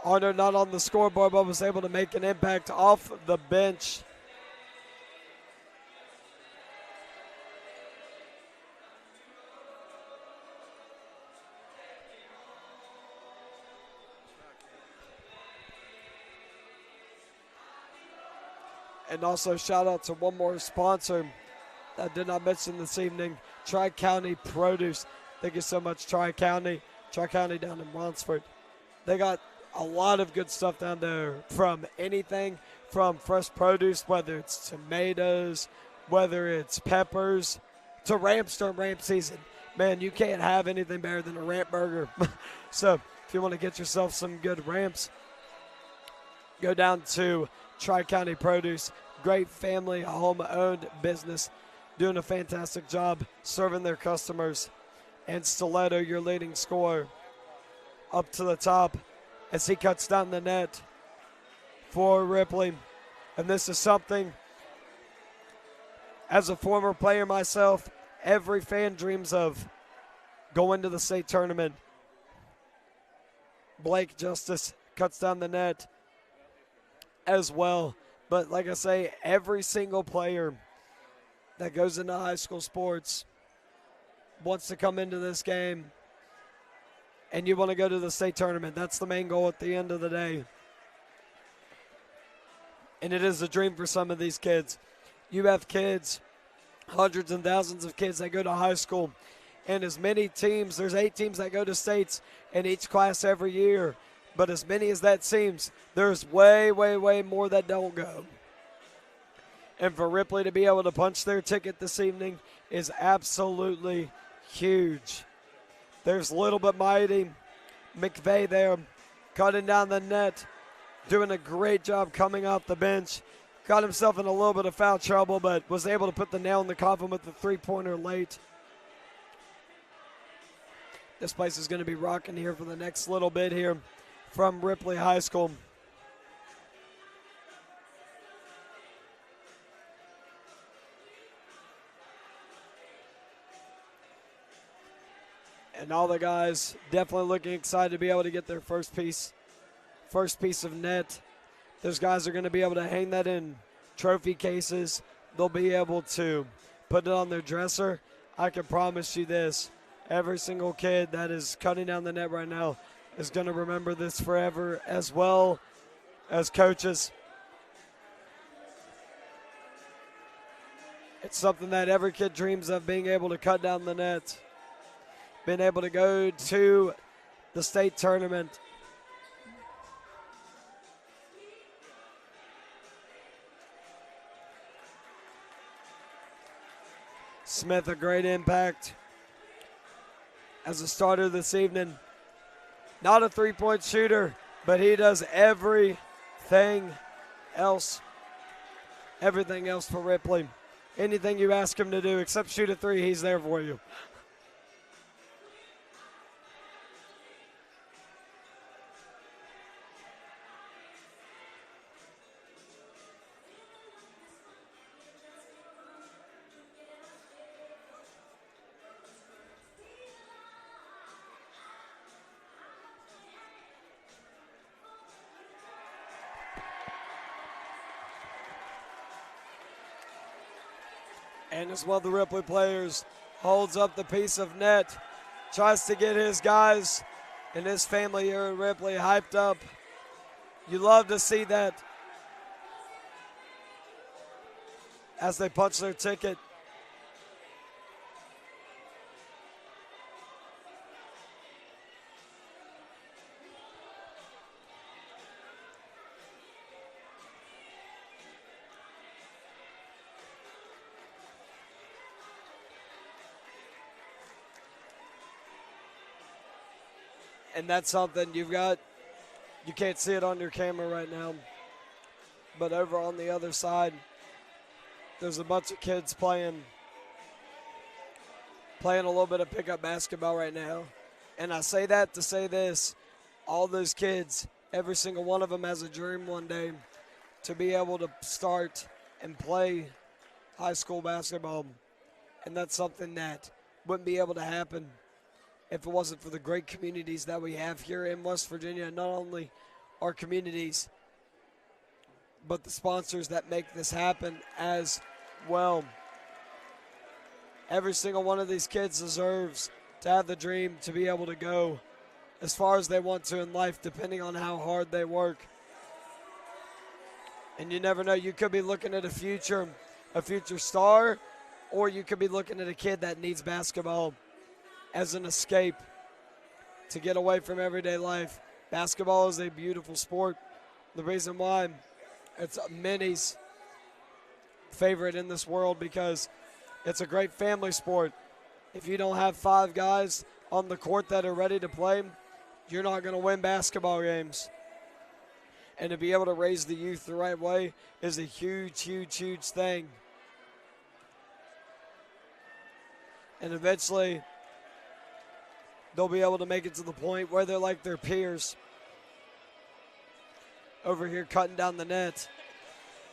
Arnold not on the scoreboard, but was able to make an impact off the bench. And also shout out to one more sponsor that I did not mention this evening, Tri-County Produce. Thank you so much, Tri-County down in Wonsford. They got a lot of good stuff down there, from anything from fresh produce, whether it's tomatoes, whether it's peppers, to ramps during ramp season. Man, you can't have anything better than a ramp burger. So if you want to get yourself some good ramps, go down to Tri-County Produce. Great family, home-owned business, doing a fantastic job serving their customers. And Stiletto, your leading scorer, up to the top as he cuts down the net for Ripley. And this is something, as a former player myself, every fan dreams of, going to the state tournament. Blake Justice cuts down the net as well. But like I say, every single player that goes into high school sports wants to come into this game, and you want to go to the state tournament. That's the main goal at the end of the day. And it is a dream for some of these kids. You have kids, hundreds and thousands of kids that go to high school, and as many teams, there's 8 teams that go to states in each class every year. But as many as that seems, there's way, way, way more that don't go. And for Ripley to be able to punch their ticket this evening is absolutely huge. There's little but mighty McVeigh there, cutting down the net, doing a great job coming off the bench. Got himself in a little bit of foul trouble, but was able to put the nail in the coffin with the three-pointer late. This place is going to be rocking here for the next little bit here from Ripley High School. And all the guys definitely looking excited to be able to get their first piece of net. Those guys are going to be able to hang that in trophy cases. They'll be able to put it on their dresser. I can promise you this. Every single kid that is cutting down the net right now is going to remember this forever, as well as coaches. It's something that every kid dreams of, being able to cut down the net, being able to go to the state tournament. Smith, a great impact as a starter this evening. Not a three-point shooter, but he does everything else for Ripley. Anything you ask him to do except shoot a three, he's there for you. And as well, the Ripley players holds up the piece of net, tries to get his guys and his family here at Ripley hyped up. You love to see that as they punch their ticket. And that's something you can't see it on your camera right now, but over on the other side, there's a bunch of kids playing a little bit of pickup basketball right now. And I say that to say this, all those kids, every single one of them has a dream one day to be able to start and play high school basketball. And that's something that wouldn't be able to happen if it wasn't for the great communities that we have here in West Virginia. Not only our communities, but the sponsors that make this happen as well. Every single one of these kids deserves to have the dream to be able to go as far as they want to in life, depending on how hard they work. And you never know, you could be looking at a future star, or you could be looking at a kid that needs basketball as an escape to get away from everyday life. Basketball is a beautiful sport. The reason why it's many's favorite in this world, because it's a great family sport. If you don't have 5 guys on the court that are ready to play, you're not going to win basketball games. And to be able to raise the youth the right way is a huge, huge, huge thing. And eventually, they'll be able to make it to the point where they're like their peers. Over here cutting down the net.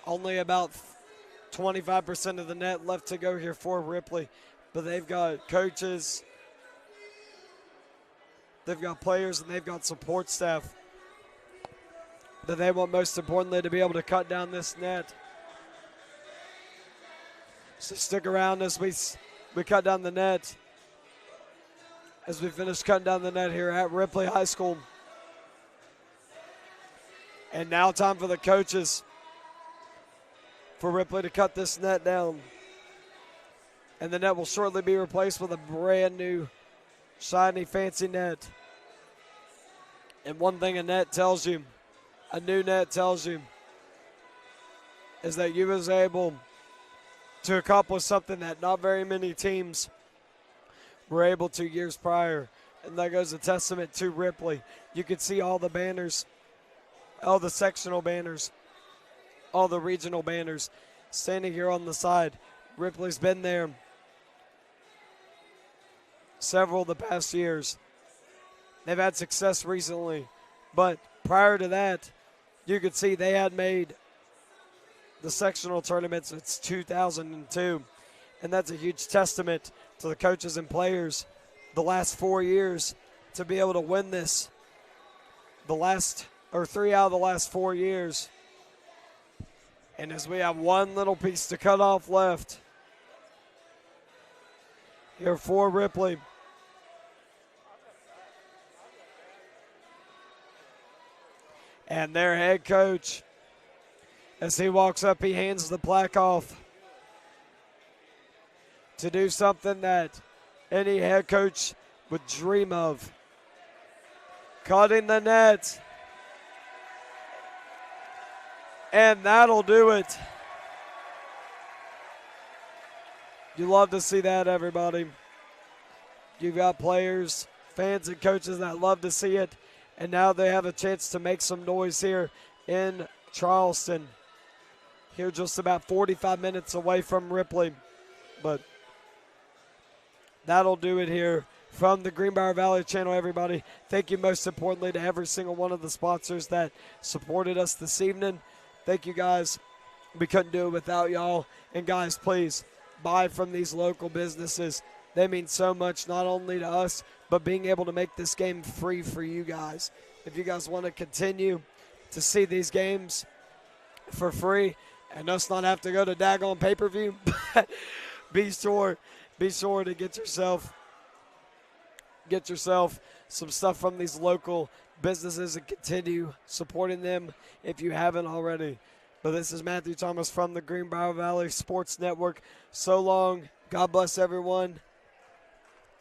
Only about 25% of the net left to go here for Ripley. But they've got coaches, they've got players, and they've got support staff that they want, most importantly, to be able to cut down this net. So stick around as we cut down the net, as we finish cutting down the net here at Ripley High School. And now time for the coaches for Ripley to cut this net down. And the net will shortly be replaced with a brand new, shiny, fancy net. And one thing a net tells you, a new net tells you, is that you was able to accomplish something that not very many teams were able to years prior. And that goes a testament to Ripley. You can see all the banners, all the sectional banners, all the regional banners standing here on the side. Ripley's been there several of the past years. They've had success recently, but prior to that, you could see they had made the sectional tournament since 2002, and that's a huge testament to the coaches and players the last 4 years to be able to win this. 3 out of the last 4 years. And as we have one little piece to cut off left here for Ripley. And their head coach, as he walks up, he hands the plaque off to do something that any head coach would dream of. Cutting the net. And that'll do it. You love to see that, everybody. You've got players, fans, and coaches that love to see it. And now they have a chance to make some noise here in Charleston. Here just about 45 minutes away from Ripley. But that'll do it here from the Greenbrier Valley Channel, everybody. Thank you most importantly to every single one of the sponsors that supported us this evening. Thank you, guys. We couldn't do it without y'all. And, guys, please buy from these local businesses. They mean so much, not only to us, but being able to make this game free for you guys. If you guys want to continue to see these games for free and us not have to go to daggone pay-per-view, be sure to get yourself some stuff from these local businesses and continue supporting them if you haven't already. But this is Matthew Thomas from the Greenbrier Valley Sports Network. So long. God bless everyone.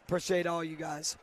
Appreciate all you guys.